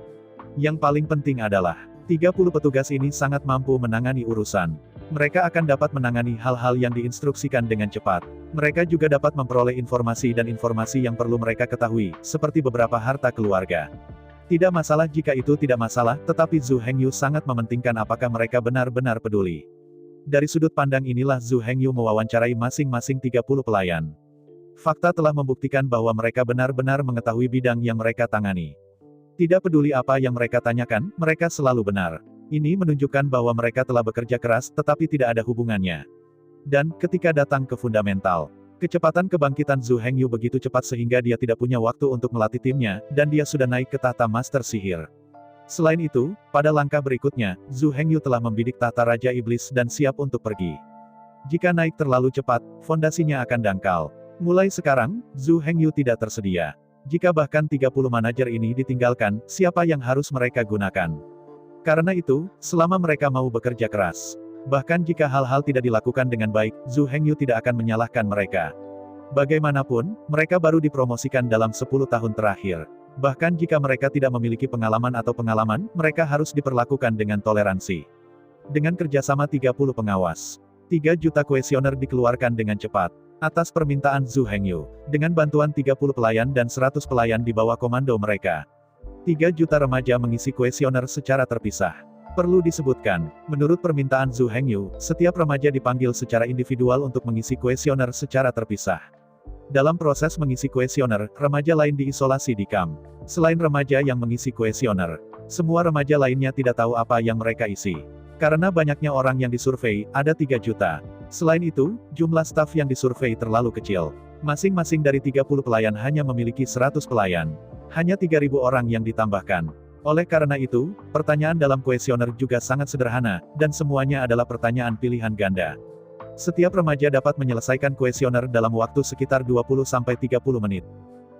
Yang paling penting adalah, 30 petugas ini sangat mampu menangani urusan. Mereka akan dapat menangani hal-hal yang diinstruksikan dengan cepat. Mereka juga dapat memperoleh informasi dan informasi yang perlu mereka ketahui, seperti beberapa harta keluarga. Tidak masalah jika itu tidak masalah, tetapi Zhu Hengyu sangat mementingkan apakah mereka benar-benar peduli. Dari sudut pandang inilah Zhu Hengyu mewawancarai masing-masing 30 pelayan. Fakta telah membuktikan bahwa mereka benar-benar mengetahui bidang yang mereka tangani. Tidak peduli apa yang mereka tanyakan, mereka selalu benar. Ini menunjukkan bahwa mereka telah bekerja keras, tetapi tidak ada hubungannya. Dan, ketika datang ke fundamental, kecepatan kebangkitan Zhu Hengyu begitu cepat sehingga dia tidak punya waktu untuk melatih timnya, dan dia sudah naik ke tahta Master Sihir. Selain itu, pada langkah berikutnya, Zhu Hengyu telah membidik tahta Raja Iblis dan siap untuk pergi. Jika naik terlalu cepat, fondasinya akan dangkal. Mulai sekarang, Zhu Hengyu tidak tersedia. Jika bahkan 30 manajer ini ditinggalkan, siapa yang harus mereka gunakan? Karena itu, selama mereka mau bekerja keras, bahkan jika hal-hal tidak dilakukan dengan baik, Zhu Hengyu tidak akan menyalahkan mereka. Bagaimanapun, mereka baru dipromosikan dalam 10 tahun terakhir. Bahkan jika mereka tidak memiliki pengalaman, mereka harus diperlakukan dengan toleransi. Dengan kerjasama 30 pengawas, 3 juta kuesioner dikeluarkan dengan cepat. Atas permintaan Zhu Hengyu, dengan bantuan 30 pelayan dan 100 pelayan di bawah komando mereka. 3 juta remaja mengisi kuesioner secara terpisah. Perlu disebutkan, menurut permintaan Zhu Hengyu, setiap remaja dipanggil secara individual untuk mengisi kuesioner secara terpisah. Dalam proses mengisi kuesioner, remaja lain diisolasi di kamp. Selain remaja yang mengisi kuesioner, semua remaja lainnya tidak tahu apa yang mereka isi. Karena banyaknya orang yang disurvei, ada 3 juta. Selain itu, jumlah staf yang disurvei terlalu kecil. Masing-masing dari 30 pelayan hanya memiliki 100 pelayan. Hanya 3.000 orang yang ditambahkan. Oleh karena itu, pertanyaan dalam kuesioner juga sangat sederhana, dan semuanya adalah pertanyaan pilihan ganda. Setiap remaja dapat menyelesaikan kuesioner dalam waktu sekitar 20-30 menit.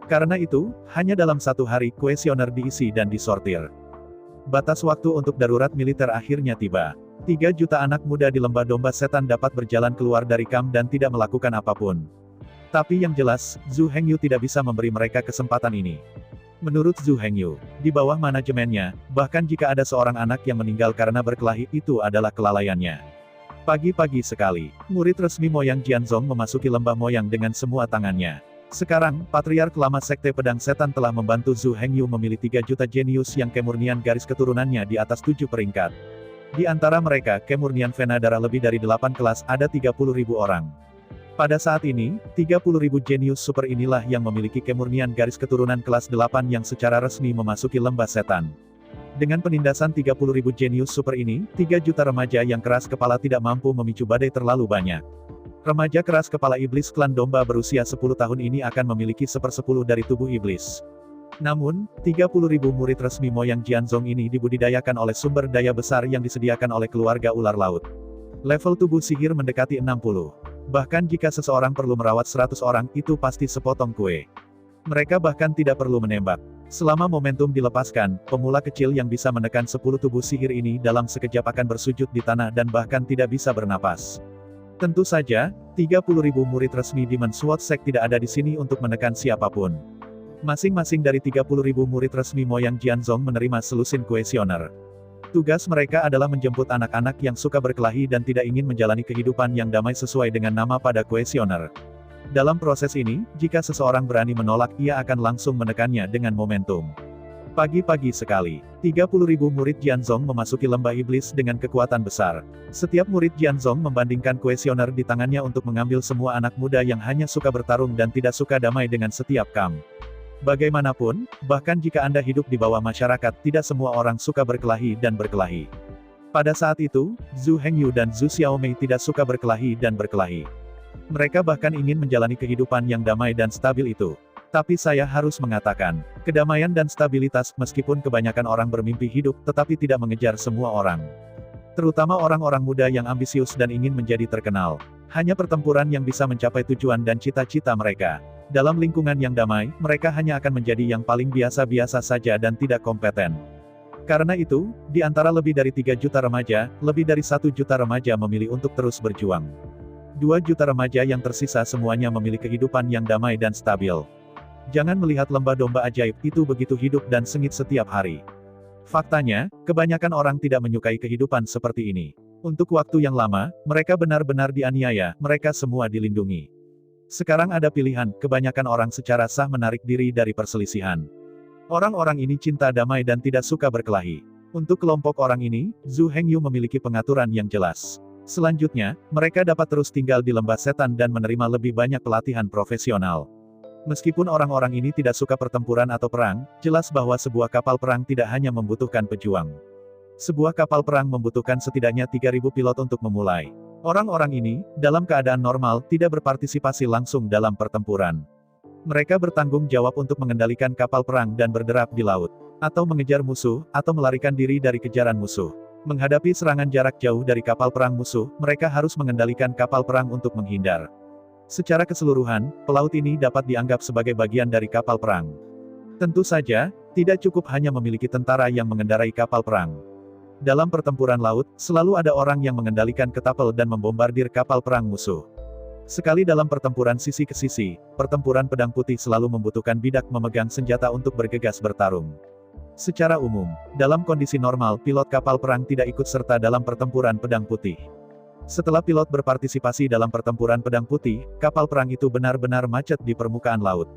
Karena itu, hanya dalam 1 hari kuesioner diisi dan disortir. Batas waktu untuk darurat militer akhirnya tiba. 3 juta anak muda di lembah domba setan dapat berjalan keluar dari kamp dan tidak melakukan apapun. Tapi yang jelas, Zhu Hengyu tidak bisa memberi mereka kesempatan ini. Menurut Zhu Hengyu, di bawah manajemennya, bahkan jika ada seorang anak yang meninggal karena berkelahi, itu adalah kelalaiannya. Pagi-pagi sekali, murid resmi Moyang Jianzong memasuki lembah Moyang dengan semua tangannya. Sekarang, Patriark Lama Sekte Pedang Setan telah membantu Zhu Hengyu memilih 3 juta jenius yang kemurnian garis keturunannya di atas 7 peringkat. Di antara mereka, kemurnian Vena darah lebih dari 8 kelas, ada 30.000 orang. Pada saat ini, 30.000 jenius super inilah yang memiliki kemurnian garis keturunan kelas 8 yang secara resmi memasuki lembah setan. Dengan penindasan 30.000 jenius super ini, 3 juta remaja yang keras kepala tidak mampu memicu badai terlalu banyak. Remaja keras kepala iblis klan domba berusia 10 tahun ini akan memiliki 1/10 dari tubuh iblis. Namun, 30.000 murid resmi Moyang Jianzong ini dibudidayakan oleh sumber daya besar yang disediakan oleh keluarga ular laut. Level tubuh sihir mendekati 60. Bahkan jika seseorang perlu merawat 100 orang, itu pasti sepotong kue. Mereka bahkan tidak perlu menembak. Selama momentum dilepaskan, pemula kecil yang bisa menekan 10 tubuh sihir ini dalam sekejap akan bersujud di tanah dan bahkan tidak bisa bernapas. Tentu saja, 30.000 murid resmi Demon Sword Sect tidak ada di sini untuk menekan siapapun. Masing-masing dari 30.000 murid resmi Moyang Jianzong menerima selusin kuesioner. Tugas mereka adalah menjemput anak-anak yang suka berkelahi dan tidak ingin menjalani kehidupan yang damai sesuai dengan nama pada kuesioner. Dalam proses ini, jika seseorang berani menolak, ia akan langsung menekannya dengan momentum. Pagi-pagi sekali, 30.000 murid Jianzong memasuki lembah iblis dengan kekuatan besar. Setiap murid Jianzong membandingkan kuesioner di tangannya untuk mengambil semua anak muda yang hanya suka bertarung dan tidak suka damai dengan setiap kamp. Bagaimanapun, bahkan jika Anda hidup di bawah masyarakat, tidak semua orang suka berkelahi dan berkelahi. Pada saat itu, Zhu Hengyu dan Zhu Xiaomei tidak suka berkelahi dan berkelahi. Mereka bahkan ingin menjalani kehidupan yang damai dan stabil itu. Tapi saya harus mengatakan, kedamaian dan stabilitas, meskipun kebanyakan orang bermimpi hidup, tetapi tidak mengejar semua orang. Terutama orang-orang muda yang ambisius dan ingin menjadi terkenal. Hanya pertempuran yang bisa mencapai tujuan dan cita-cita mereka. Dalam lingkungan yang damai, mereka hanya akan menjadi yang paling biasa-biasa saja dan tidak kompeten. Karena itu, di antara lebih dari 3 juta remaja, lebih dari 1 juta remaja memilih untuk terus berjuang. 2 juta remaja yang tersisa semuanya memilih kehidupan yang damai dan stabil. Jangan melihat lembah domba ajaib itu begitu hidup dan sengit setiap hari. Faktanya, kebanyakan orang tidak menyukai kehidupan seperti ini. Untuk waktu yang lama, mereka benar-benar dianiaya, mereka semua dilindungi. Sekarang ada pilihan, kebanyakan orang secara sah menarik diri dari perselisihan. Orang-orang ini cinta damai dan tidak suka berkelahi. Untuk kelompok orang ini, Zhu Hengyu memiliki pengaturan yang jelas. Selanjutnya, mereka dapat terus tinggal di lembah setan dan menerima lebih banyak pelatihan profesional. Meskipun orang-orang ini tidak suka pertempuran atau perang, jelas bahwa sebuah kapal perang tidak hanya membutuhkan pejuang. Sebuah kapal perang membutuhkan setidaknya 3.000 pilot untuk memulai. Orang-orang ini, dalam keadaan normal, tidak berpartisipasi langsung dalam pertempuran. Mereka bertanggung jawab untuk mengendalikan kapal perang dan berderap di laut, atau mengejar musuh, atau melarikan diri dari kejaran musuh. Menghadapi serangan jarak jauh dari kapal perang musuh, mereka harus mengendalikan kapal perang untuk menghindar. Secara keseluruhan, pelaut ini dapat dianggap sebagai bagian dari kapal perang. Tentu saja, tidak cukup hanya memiliki tentara yang mengendarai kapal perang. Dalam pertempuran laut, selalu ada orang yang mengendalikan ketapel dan membombardir kapal perang musuh. Sekali dalam pertempuran sisi ke sisi, pertempuran pedang putih selalu membutuhkan bidak memegang senjata untuk bergegas bertarung. Secara umum, dalam kondisi normal, pilot kapal perang tidak ikut serta dalam pertempuran pedang putih. Setelah pilot berpartisipasi dalam pertempuran pedang putih, kapal perang itu benar-benar macet di permukaan laut.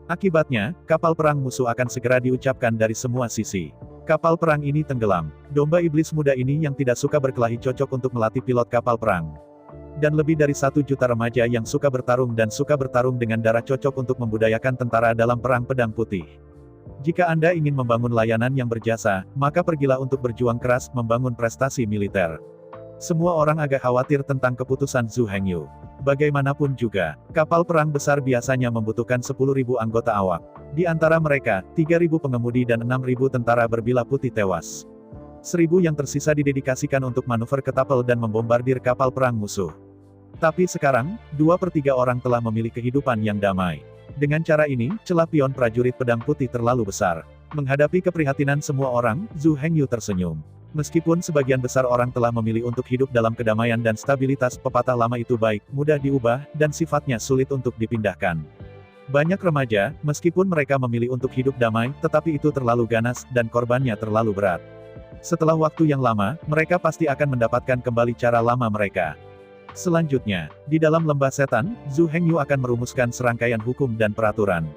Akibatnya, kapal perang musuh akan segera diucapkan dari semua sisi. Kapal perang ini tenggelam. Domba iblis muda ini yang tidak suka berkelahi cocok untuk melatih pilot kapal perang. Dan lebih dari 1 juta remaja yang suka bertarung dan suka bertarung dengan darah cocok untuk membudayakan tentara dalam perang pedang putih. Jika Anda ingin membangun layanan yang berjasa, maka pergilah untuk berjuang keras membangun prestasi militer. Semua orang agak khawatir tentang keputusan Zhu Hengyu. Bagaimanapun juga, kapal perang besar biasanya membutuhkan 10.000 anggota awak. Di antara mereka, 3.000 pengemudi dan 6.000 tentara berbila putih tewas. 1.000 yang tersisa didedikasikan untuk manuver ketapel dan membombardir kapal perang musuh. Tapi sekarang, 2/3 orang telah memilih kehidupan yang damai. Dengan cara ini, celah pion prajurit pedang putih terlalu besar. Menghadapi keprihatinan semua orang, Zhu Hengyu tersenyum. Meskipun sebagian besar orang telah memilih untuk hidup dalam kedamaian dan stabilitas, pepatah lama itu baik, mudah diubah, dan sifatnya sulit untuk dipindahkan. Banyak remaja, meskipun mereka memilih untuk hidup damai, tetapi itu terlalu ganas, dan korbannya terlalu berat. Setelah waktu yang lama, mereka pasti akan mendapatkan kembali cara lama mereka. Selanjutnya, di dalam lembah setan, Zhu Hengyu akan merumuskan serangkaian hukum dan peraturan.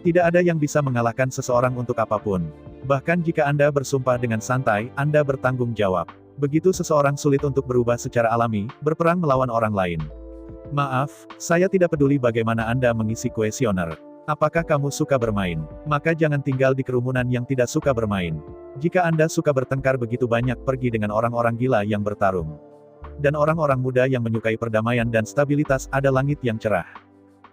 Tidak ada yang bisa mengalahkan seseorang untuk apapun. Bahkan jika Anda bersumpah dengan santai, Anda bertanggung jawab. Begitu seseorang sulit untuk berubah secara alami, berperang melawan orang lain. Maaf, saya tidak peduli bagaimana Anda mengisi kuesioner. Apakah kamu suka bermain? Maka jangan tinggal di kerumunan yang tidak suka bermain. Jika Anda suka bertengkar begitu banyak, pergi dengan orang-orang gila yang bertarung. Dan orang-orang muda yang menyukai perdamaian dan stabilitas, ada langit yang cerah.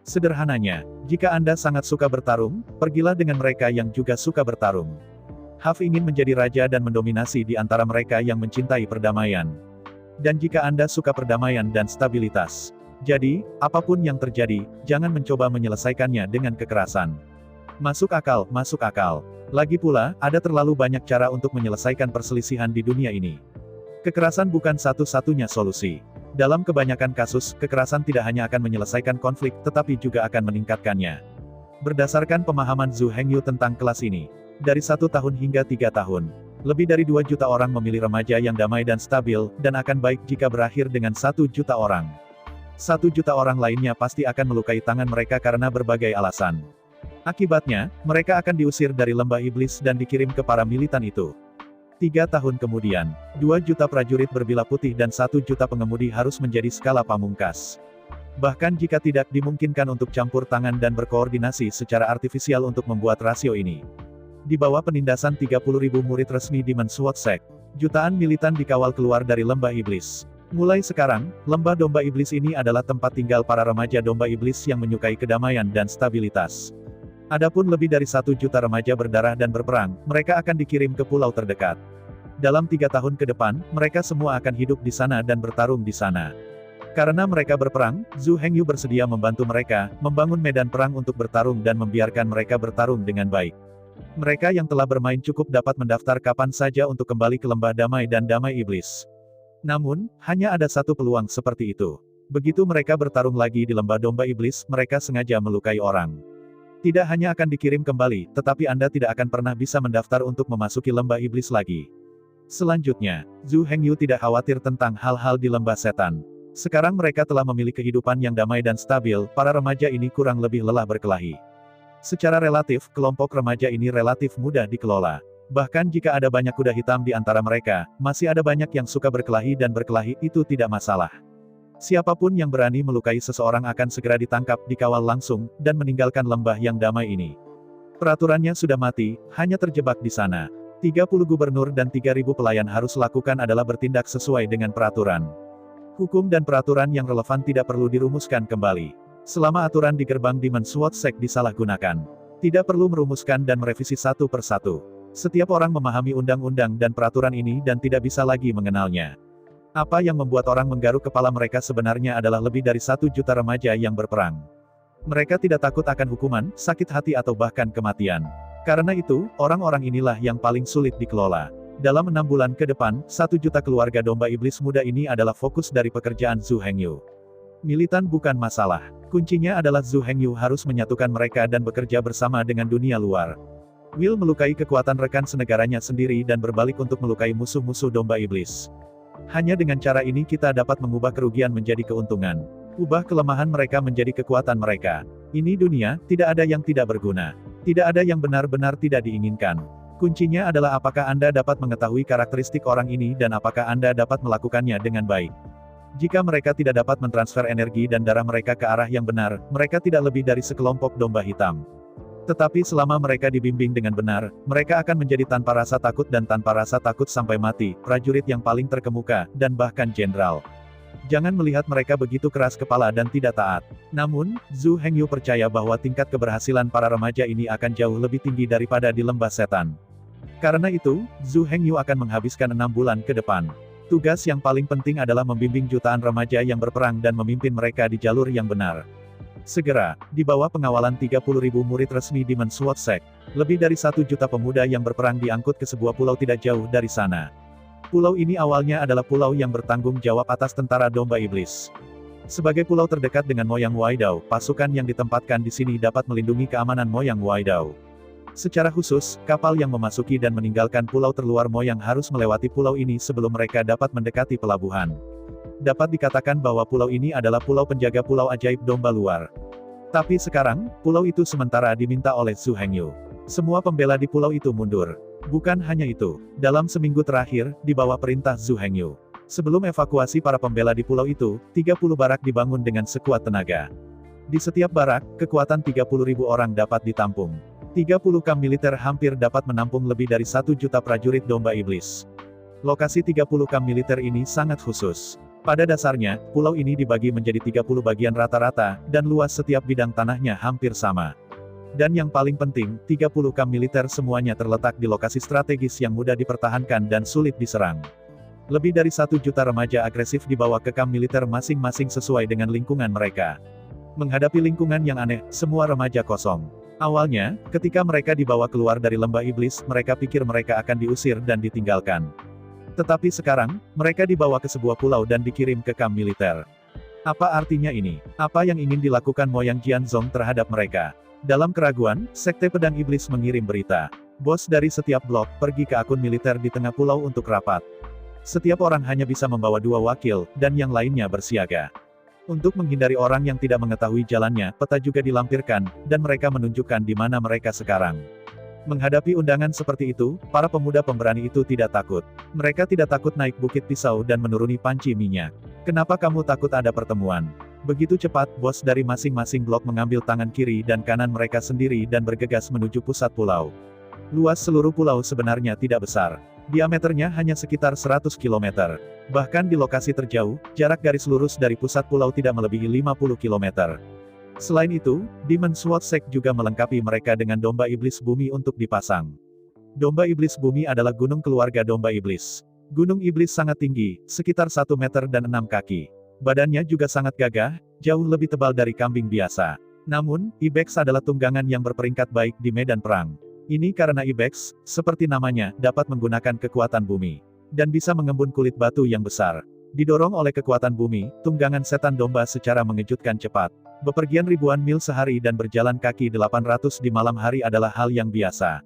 Sederhananya, jika Anda sangat suka bertarung, pergilah dengan mereka yang juga suka bertarung. Hav ingin menjadi raja dan mendominasi di antara mereka yang mencintai perdamaian. Dan jika Anda suka perdamaian dan stabilitas, jadi, apapun yang terjadi, jangan mencoba menyelesaikannya dengan kekerasan. Masuk akal, masuk akal. Lagi pula, ada terlalu banyak cara untuk menyelesaikan perselisihan di dunia ini. Kekerasan bukan satu-satunya solusi. Dalam kebanyakan kasus, kekerasan tidak hanya akan menyelesaikan konflik, tetapi juga akan meningkatkannya. Berdasarkan pemahaman Zhu Hengyu tentang kelas ini, dari 1 tahun hingga 3 tahun, lebih dari 2 juta orang memilih remaja yang damai dan stabil, dan akan baik jika berakhir dengan 1 juta orang. 1 juta orang lainnya pasti akan melukai tangan mereka karena berbagai alasan. Akibatnya, mereka akan diusir dari lembah iblis dan dikirim ke para militan itu. 3 tahun kemudian, 2 juta prajurit berbila putih dan 1 juta pengemudi harus menjadi skala pamungkas. Bahkan jika tidak dimungkinkan untuk campur tangan dan berkoordinasi secara artifisial untuk membuat rasio ini. Di bawah penindasan 30.000 murid resmi Demon Sword Sect, jutaan militan dikawal keluar dari lembah iblis. Mulai sekarang, lembah domba iblis ini adalah tempat tinggal para remaja domba iblis yang menyukai kedamaian dan stabilitas. Adapun lebih dari 1 juta remaja berdarah dan berperang, mereka akan dikirim ke pulau terdekat. Dalam 3 tahun ke depan, mereka semua akan hidup di sana dan bertarung di sana. Karena mereka berperang, Zhu Hengyu bersedia membantu mereka, membangun medan perang untuk bertarung dan membiarkan mereka bertarung dengan baik. Mereka yang telah bermain cukup dapat mendaftar kapan saja untuk kembali ke lembah damai dan damai iblis. Namun, hanya ada satu peluang seperti itu. Begitu mereka bertarung lagi di lembah domba iblis, mereka sengaja melukai orang. Tidak hanya akan dikirim kembali, tetapi Anda tidak akan pernah bisa mendaftar untuk memasuki lembah iblis lagi. Selanjutnya, Zhu Hengyu tidak khawatir tentang hal-hal di lembah setan. Sekarang mereka telah memilih kehidupan yang damai dan stabil, para remaja ini kurang lebih lelah berkelahi. Secara relatif, kelompok remaja ini relatif mudah dikelola. Bahkan jika ada banyak kuda hitam di antara mereka, masih ada banyak yang suka berkelahi dan berkelahi itu tidak masalah. Siapapun yang berani melukai seseorang akan segera ditangkap, dikawal langsung, dan meninggalkan lembah yang damai ini. Peraturannya sudah mati, hanya terjebak di sana. 30 gubernur dan 3.000 pelayan harus lakukan adalah bertindak sesuai dengan peraturan. Hukum dan peraturan yang relevan tidak perlu dirumuskan kembali. Selama aturan di gerbang Demon Sword Sect disalahgunakan, tidak perlu merumuskan dan merevisi satu persatu. Setiap orang memahami undang-undang dan peraturan ini dan tidak bisa lagi mengenalnya. Apa yang membuat orang menggaruk kepala mereka sebenarnya adalah lebih dari 1 juta remaja yang berperang. Mereka tidak takut akan hukuman, sakit hati atau bahkan kematian. Karena itu, orang-orang inilah yang paling sulit dikelola. Dalam 6 bulan ke depan, 1 juta keluarga domba iblis muda ini adalah fokus dari pekerjaan Zhu Hengyu. Militan bukan masalah. Kuncinya adalah Zhu Hengyu harus menyatukan mereka dan bekerja bersama dengan dunia luar. Will melukai kekuatan rekan senegaranya sendiri dan berbalik untuk melukai musuh-musuh domba iblis. Hanya dengan cara ini kita dapat mengubah kerugian menjadi keuntungan. Ubah kelemahan mereka menjadi kekuatan mereka. Ini dunia, tidak ada yang tidak berguna. Tidak ada yang benar-benar tidak diinginkan. Kuncinya adalah apakah Anda dapat mengetahui karakteristik orang ini dan apakah Anda dapat melakukannya dengan baik. Jika mereka tidak dapat mentransfer energi dan darah mereka ke arah yang benar, mereka tidak lebih dari sekelompok domba hitam. Tetapi selama mereka dibimbing dengan benar, mereka akan menjadi tanpa rasa takut dan tanpa rasa takut sampai mati, prajurit yang paling terkemuka, dan bahkan jenderal. Jangan melihat mereka begitu keras kepala dan tidak taat. Namun, Zhu Hengyu percaya bahwa tingkat keberhasilan para remaja ini akan jauh lebih tinggi daripada di lembah setan. Karena itu, Zhu Hengyu akan menghabiskan 6 bulan ke depan. Tugas yang paling penting adalah membimbing jutaan remaja yang berperang dan memimpin mereka di jalur yang benar. Segera, di bawah pengawalan 30.000 murid resmi Demon Sword Sect, lebih dari 1 juta pemuda yang berperang diangkut ke sebuah pulau tidak jauh dari sana. Pulau ini awalnya adalah pulau yang bertanggung jawab atas tentara domba iblis. Sebagai pulau terdekat dengan Moyang Waidao, pasukan yang ditempatkan di sini dapat melindungi keamanan Moyang Waidao. Secara khusus, kapal yang memasuki dan meninggalkan pulau terluar Moyang harus melewati pulau ini sebelum mereka dapat mendekati pelabuhan. Dapat dikatakan bahwa pulau ini adalah pulau penjaga pulau ajaib domba luar. Tapi sekarang, pulau itu sementara diminta oleh Zhu Hengyu. Semua pembela di pulau itu mundur. Bukan hanya itu, dalam seminggu terakhir, di bawah perintah Zhu Hengyu. Sebelum evakuasi para pembela di pulau itu, 30 barak dibangun dengan sekuat tenaga. Di setiap barak, kekuatan 30.000 orang dapat ditampung. 30 kamp militer hampir dapat menampung lebih dari 1 juta prajurit domba iblis. Lokasi 30 kamp militer ini sangat khusus. Pada dasarnya, pulau ini dibagi menjadi 30 bagian rata-rata, dan luas setiap bidang tanahnya hampir sama. Dan yang paling penting, 30 kamp militer semuanya terletak di lokasi strategis yang mudah dipertahankan dan sulit diserang. Lebih dari 1 juta remaja agresif dibawa ke kamp militer masing-masing sesuai dengan lingkungan mereka. Menghadapi lingkungan yang aneh, semua remaja kosong. Awalnya, ketika mereka dibawa keluar dari lembah iblis, mereka pikir mereka akan diusir dan ditinggalkan. Tetapi sekarang, mereka dibawa ke sebuah pulau dan dikirim ke kamp militer. Apa artinya ini? Apa yang ingin dilakukan Moyang Jianzong terhadap mereka? Dalam keraguan, Sekte Pedang Iblis mengirim berita. Bos dari setiap blok, pergi ke akun militer di tengah pulau untuk rapat. Setiap orang hanya bisa membawa 2 wakil, dan yang lainnya bersiaga. Untuk menghindari orang yang tidak mengetahui jalannya, peta juga dilampirkan, dan mereka menunjukkan di mana mereka sekarang. Menghadapi undangan seperti itu, para pemuda pemberani itu tidak takut. Mereka tidak takut naik bukit pisau dan menuruni panci minyak. Kenapa kamu takut ada pertemuan? Begitu cepat, bos dari masing-masing blok mengambil tangan kiri dan kanan mereka sendiri dan bergegas menuju pusat pulau. Luas seluruh pulau sebenarnya tidak besar. Diameternya hanya sekitar 100 km. Bahkan di lokasi terjauh, jarak garis lurus dari pusat pulau tidak melebihi 50 km. Selain itu, Demon Sword Sect juga melengkapi mereka dengan domba iblis bumi untuk dipasang. Domba iblis bumi adalah gunung keluarga domba iblis. Gunung iblis sangat tinggi, sekitar 1 meter dan 6 kaki. Badannya juga sangat gagah, jauh lebih tebal dari kambing biasa. Namun, Ibex adalah tunggangan yang berperingkat baik di medan perang. Ini karena Ibex, seperti namanya, dapat menggunakan kekuatan bumi. Dan bisa mengembun kulit batu yang besar. Didorong oleh kekuatan bumi, tunggangan setan domba secara mengejutkan cepat. Bepergian ribuan mil sehari dan berjalan kaki 800 di malam hari adalah hal yang biasa.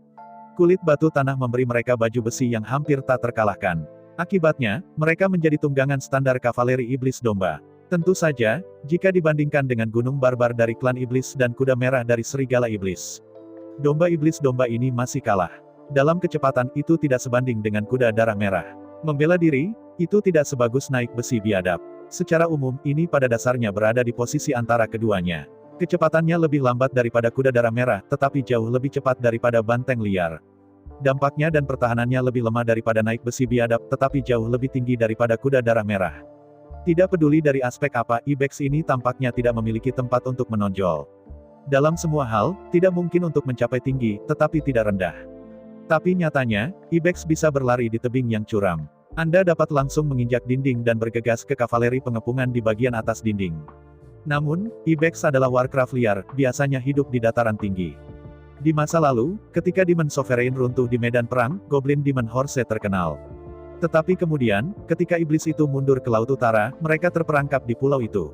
Kulit batu tanah memberi mereka baju besi yang hampir tak terkalahkan. Akibatnya, mereka menjadi tunggangan standar kavaleri iblis domba. Tentu saja, jika dibandingkan dengan gunung barbar dari klan iblis dan kuda merah dari serigala iblis. Domba iblis domba ini masih kalah. Dalam kecepatan, itu tidak sebanding dengan kuda darah merah. Membela diri, itu tidak sebagus naik besi biadab. Secara umum, ini pada dasarnya berada di posisi antara keduanya. Kecepatannya lebih lambat daripada kuda darah merah, tetapi jauh lebih cepat daripada banteng liar. Dampaknya dan pertahanannya lebih lemah daripada naik besi biadab, tetapi jauh lebih tinggi daripada kuda darah merah. Tidak peduli dari aspek apa, Ibex ini tampaknya tidak memiliki tempat untuk menonjol. Dalam semua hal, tidak mungkin untuk mencapai tinggi, tetapi tidak rendah. Tapi nyatanya, Ibex bisa berlari di tebing yang curam. Anda dapat langsung menginjak dinding dan bergegas ke kavaleri pengepungan di bagian atas dinding. Namun, Ibex adalah Warcraft liar, biasanya hidup di dataran tinggi. Di masa lalu, ketika Demon Sovereign runtuh di medan perang, Goblin Demon Horde terkenal. Tetapi kemudian, ketika iblis itu mundur ke Laut Utara, mereka terperangkap di pulau itu.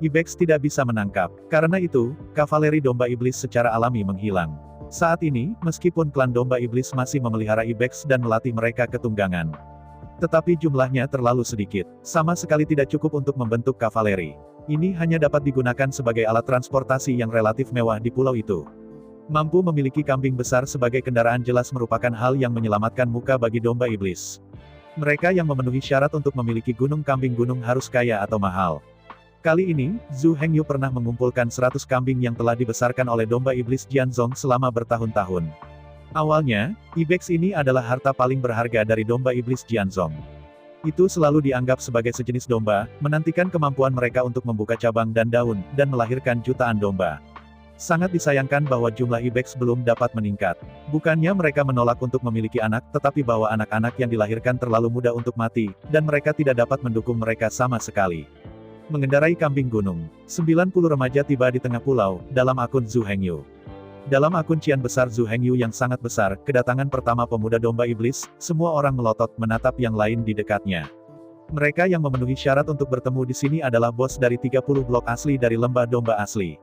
Ibex tidak bisa menangkap. Karena itu, kavaleri domba iblis secara alami menghilang. Saat ini, meskipun klan domba iblis masih memelihara Ibex dan melatih mereka ke tunggangan. Tetapi jumlahnya terlalu sedikit. Sama sekali tidak cukup untuk membentuk kavaleri. Ini hanya dapat digunakan sebagai alat transportasi yang relatif mewah di pulau itu. Mampu memiliki kambing besar sebagai kendaraan jelas merupakan hal yang menyelamatkan muka bagi domba iblis. Mereka yang memenuhi syarat untuk memiliki gunung kambing gunung harus kaya atau mahal. Kali ini, Zhu Hengyu pernah mengumpulkan 100 kambing yang telah dibesarkan oleh domba iblis Jianzong selama bertahun-tahun. Awalnya, ibex ini adalah harta paling berharga dari domba iblis Jianzong. Itu selalu dianggap sebagai sejenis domba, menantikan kemampuan mereka untuk membuka cabang dan daun, dan melahirkan jutaan domba. Sangat disayangkan bahwa jumlah ibex belum dapat meningkat. Bukannya mereka menolak untuk memiliki anak, tetapi bahwa anak-anak yang dilahirkan terlalu muda untuk mati, dan mereka tidak dapat mendukung mereka sama sekali. Mengendarai kambing gunung, 90 remaja tiba di tengah pulau, dalam akun Zhu Hengyu. Dalam akun cian besar Zhu Hengyu yang sangat besar, kedatangan pertama pemuda domba iblis, semua orang melotot menatap yang lain di dekatnya. Mereka yang memenuhi syarat untuk bertemu di sini adalah bos dari 30 blok asli dari lembah domba asli.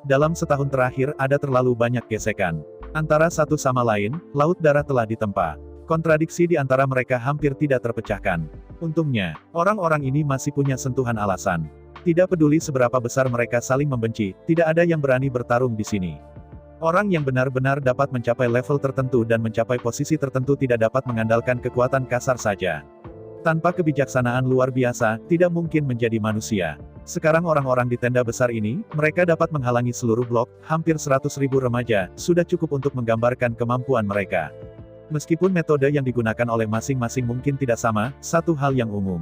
Dalam setahun terakhir, ada terlalu banyak gesekan. Antara satu sama lain, laut darah telah ditempa. Kontradiksi di antara mereka hampir tidak terpecahkan. Untungnya, orang-orang ini masih punya sentuhan alasan. Tidak peduli seberapa besar mereka saling membenci, tidak ada yang berani bertarung di sini. Orang yang benar-benar dapat mencapai level tertentu dan mencapai posisi tertentu tidak dapat mengandalkan kekuatan kasar saja. Tanpa kebijaksanaan luar biasa, tidak mungkin menjadi manusia. Sekarang orang-orang di tenda besar ini, mereka dapat menghalangi seluruh blok, hampir 100.000 remaja, sudah cukup untuk menggambarkan kemampuan mereka. Meskipun metode yang digunakan oleh masing-masing mungkin tidak sama, satu hal yang umum.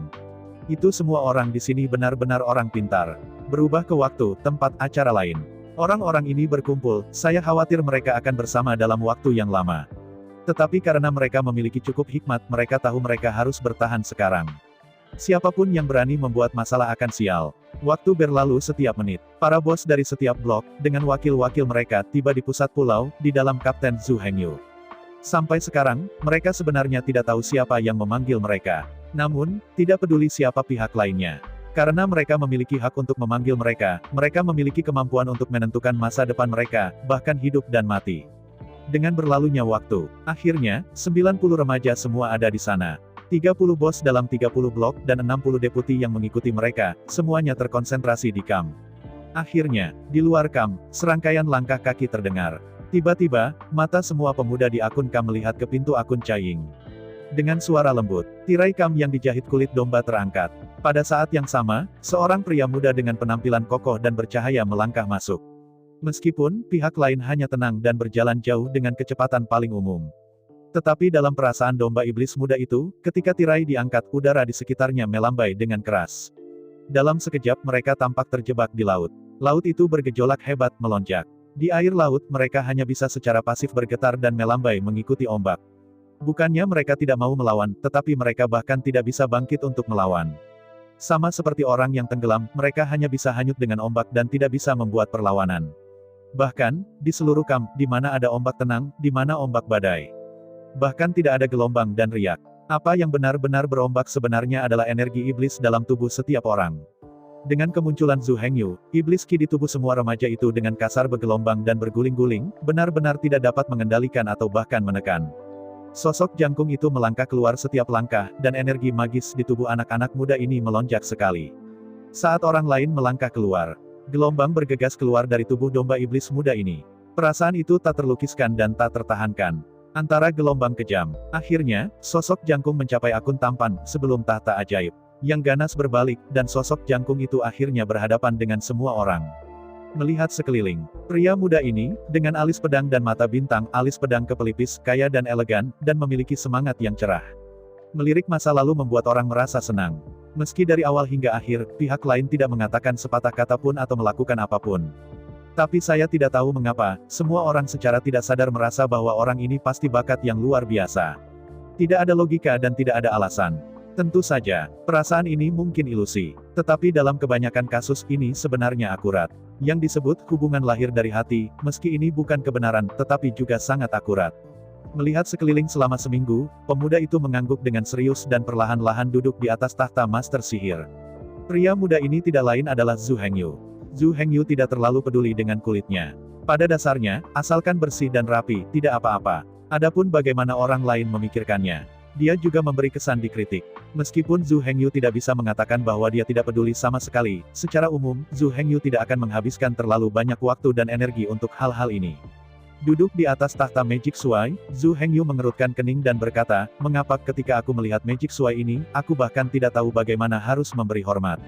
Itu semua orang di sini benar-benar orang pintar. Berubah ke waktu, tempat acara lain. Orang-orang ini berkumpul, saya khawatir mereka akan bersama dalam waktu yang lama. Tetapi karena mereka memiliki cukup hikmat, mereka tahu mereka harus bertahan sekarang. Siapapun yang berani membuat masalah akan sial. Waktu berlalu setiap menit. Para bos dari setiap blok, dengan wakil-wakil mereka, tiba di pusat pulau, di dalam Kapten Zhu Hengyu. Sampai sekarang, mereka sebenarnya tidak tahu siapa yang memanggil mereka. Namun, tidak peduli siapa pihak lainnya. Karena mereka memiliki hak untuk memanggil mereka, mereka memiliki kemampuan untuk menentukan masa depan mereka, bahkan hidup dan mati. Dengan berlalunya waktu, akhirnya, 90 remaja semua ada di sana. 30 bos dalam 30 blok, dan 60 deputi yang mengikuti mereka, semuanya terkonsentrasi di kamp. Akhirnya, di luar kamp, serangkaian langkah kaki terdengar. Tiba-tiba, mata semua pemuda di akun kamp melihat ke pintu akun Caiying. Dengan suara lembut, tirai kamp yang dijahit kulit domba terangkat. Pada saat yang sama, seorang pria muda dengan penampilan kokoh dan bercahaya melangkah masuk. Meskipun, pihak lain hanya tenang dan berjalan jauh dengan kecepatan paling umum. Tetapi dalam perasaan domba iblis muda itu, ketika tirai diangkat, udara di sekitarnya melambai dengan keras. Dalam sekejap mereka tampak terjebak di laut. Laut itu bergejolak hebat melonjak. Di air laut, mereka hanya bisa secara pasif bergetar dan melambai mengikuti ombak. Bukannya mereka tidak mau melawan, tetapi mereka bahkan tidak bisa bangkit untuk melawan. Sama seperti orang yang tenggelam, mereka hanya bisa hanyut dengan ombak dan tidak bisa membuat perlawanan. Bahkan, di seluruh kamp, di mana ada ombak tenang, di mana ombak badai. Bahkan tidak ada gelombang dan riak. Apa yang benar-benar berombak sebenarnya adalah energi iblis dalam tubuh setiap orang. Dengan kemunculan Zhu Hengyu, iblis ki di tubuh semua remaja itu dengan kasar bergelombang dan berguling-guling, benar-benar tidak dapat mengendalikan atau bahkan menekan. Sosok jangkung itu melangkah keluar setiap langkah, dan energi magis di tubuh anak-anak muda ini melonjak sekali. Saat orang lain melangkah keluar, gelombang bergegas keluar dari tubuh domba iblis muda ini. Perasaan itu tak terlukiskan dan tak tertahankan. Antara gelombang kejam. Akhirnya, sosok jangkung mencapai akun tampan, sebelum tahta ajaib. Yang ganas berbalik, dan sosok jangkung itu akhirnya berhadapan dengan semua orang. Melihat sekeliling, pria muda ini, dengan alis pedang dan mata bintang, alis pedang kepelipis, kaya dan elegan, dan memiliki semangat yang cerah. Melirik masa lalu membuat orang merasa senang. Meski dari awal hingga akhir, pihak lain tidak mengatakan sepatah kata pun atau melakukan apapun. Tapi saya tidak tahu mengapa, semua orang secara tidak sadar merasa bahwa orang ini pasti bakat yang luar biasa. Tidak ada logika dan tidak ada alasan. Tentu saja, perasaan ini mungkin ilusi. Tetapi dalam kebanyakan kasus ini sebenarnya akurat. Yang disebut hubungan lahir dari hati, meski ini bukan kebenaran, tetapi juga sangat akurat. Melihat sekeliling selama seminggu, pemuda itu mengangguk dengan serius dan perlahan-lahan duduk di atas tahta Master Sihir. Pria muda ini tidak lain adalah Zhu Hengyu. Zhu Hengyu tidak terlalu peduli dengan kulitnya. Pada dasarnya, asalkan bersih dan rapi, tidak apa-apa. Adapun bagaimana orang lain memikirkannya, dia juga memberi kesan dikritik. Meskipun Zhu Hengyu tidak bisa mengatakan bahwa dia tidak peduli sama sekali, secara umum, Zhu Hengyu tidak akan menghabiskan terlalu banyak waktu dan energi untuk hal-hal ini. Duduk di atas tahta Magic Swai, Zhu Hengyu mengerutkan kening dan berkata, mengapa ketika aku melihat Magic Swai ini, aku bahkan tidak tahu bagaimana harus memberi hormat.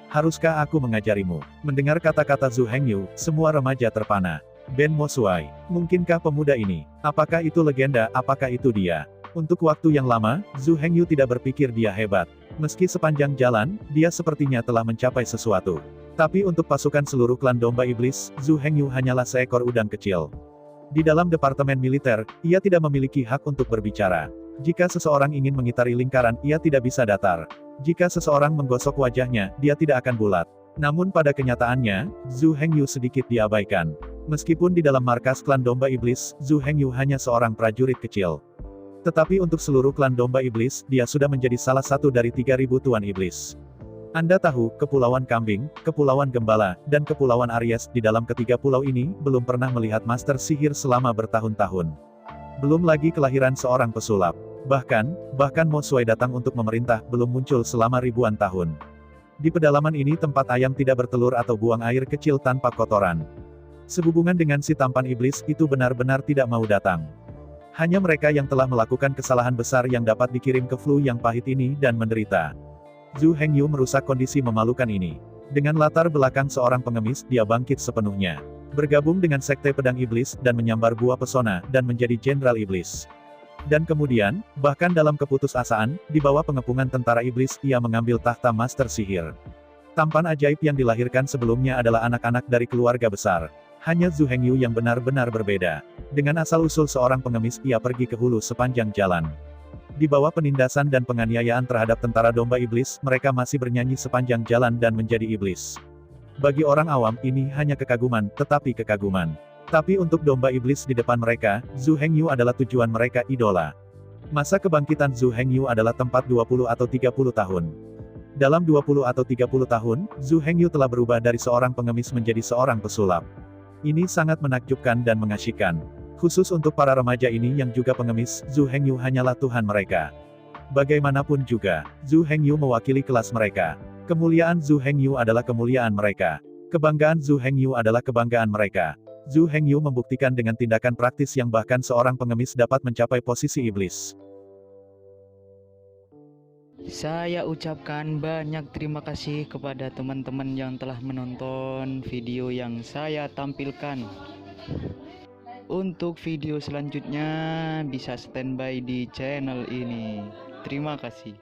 Haruskah aku mengajarimu? Mendengar kata-kata Zhu Hengyu, semua remaja terpana. Ben Mo Suai, mungkinkah pemuda ini? Apakah itu legenda? Apakah itu dia? Untuk waktu yang lama, Zhu Hengyu tidak berpikir dia hebat. Meski sepanjang jalan, dia sepertinya telah mencapai sesuatu. Tapi untuk pasukan seluruh klan domba iblis, Zhu Hengyu hanyalah seekor udang kecil. Di dalam departemen militer, ia tidak memiliki hak untuk berbicara. Jika seseorang ingin mengitari lingkaran, ia tidak bisa datar. Jika seseorang menggosok wajahnya, dia tidak akan bulat. Namun pada kenyataannya, Zhu Hengyu sedikit diabaikan. Meskipun di dalam markas klan domba iblis, Zhu Hengyu hanya seorang prajurit kecil. Tetapi untuk seluruh klan domba iblis, dia sudah menjadi salah satu dari 3.000 tuan iblis. Anda tahu, Kepulauan Kambing, Kepulauan Gembala, dan Kepulauan Aries di dalam ketiga pulau ini, belum pernah melihat master sihir selama bertahun-tahun. Belum lagi kelahiran seorang pesulap. Bahkan Mo Suai datang untuk memerintah, belum muncul selama ribuan tahun. Di pedalaman ini tempat ayam tidak bertelur atau buang air kecil tanpa kotoran. Sehubungan dengan si tampan iblis, itu benar-benar tidak mau datang. Hanya mereka yang telah melakukan kesalahan besar yang dapat dikirim ke flu yang pahit ini dan menderita. Zhu Hengyu merusak kondisi memalukan ini. Dengan latar belakang seorang pengemis, dia bangkit sepenuhnya. Bergabung dengan sekte pedang iblis, dan menyambar buah pesona, dan menjadi jenderal iblis. Dan kemudian, bahkan dalam keputusasaan, di bawah pengepungan tentara iblis, ia mengambil tahta master sihir. Tampan ajaib yang dilahirkan sebelumnya adalah anak-anak dari keluarga besar. Hanya Zhu Hengyu yang benar-benar berbeda. Dengan asal-usul seorang pengemis, ia pergi ke hulu sepanjang jalan. Di bawah penindasan dan penganiayaan terhadap tentara domba iblis, mereka masih bernyanyi sepanjang jalan dan menjadi iblis. Bagi orang awam, ini hanya kekaguman, tetapi kekaguman. Tapi untuk domba iblis di depan mereka, Zhu Hengyu adalah tujuan mereka, idola. Masa kebangkitan Zhu Hengyu adalah tempat 20 atau 30 tahun. Dalam 20 atau 30 tahun, Zhu Hengyu telah berubah dari seorang pengemis menjadi seorang pesulap. Ini sangat menakjubkan dan mengasyikkan. Khusus untuk para remaja ini yang juga pengemis, Zhu Hengyu hanyalah Tuhan mereka. Bagaimanapun juga, Zhu Hengyu mewakili kelas mereka. Kemuliaan Zhu Hengyu adalah kemuliaan mereka. Kebanggaan Zhu Hengyu adalah kebanggaan mereka. Zhu Hengyu membuktikan dengan tindakan praktis yang bahkan seorang pengemis dapat mencapai posisi iblis. Saya ucapkan banyak terima kasih kepada teman-teman yang telah menonton video yang saya tampilkan. Untuk video selanjutnya bisa standby di channel ini. Terima kasih.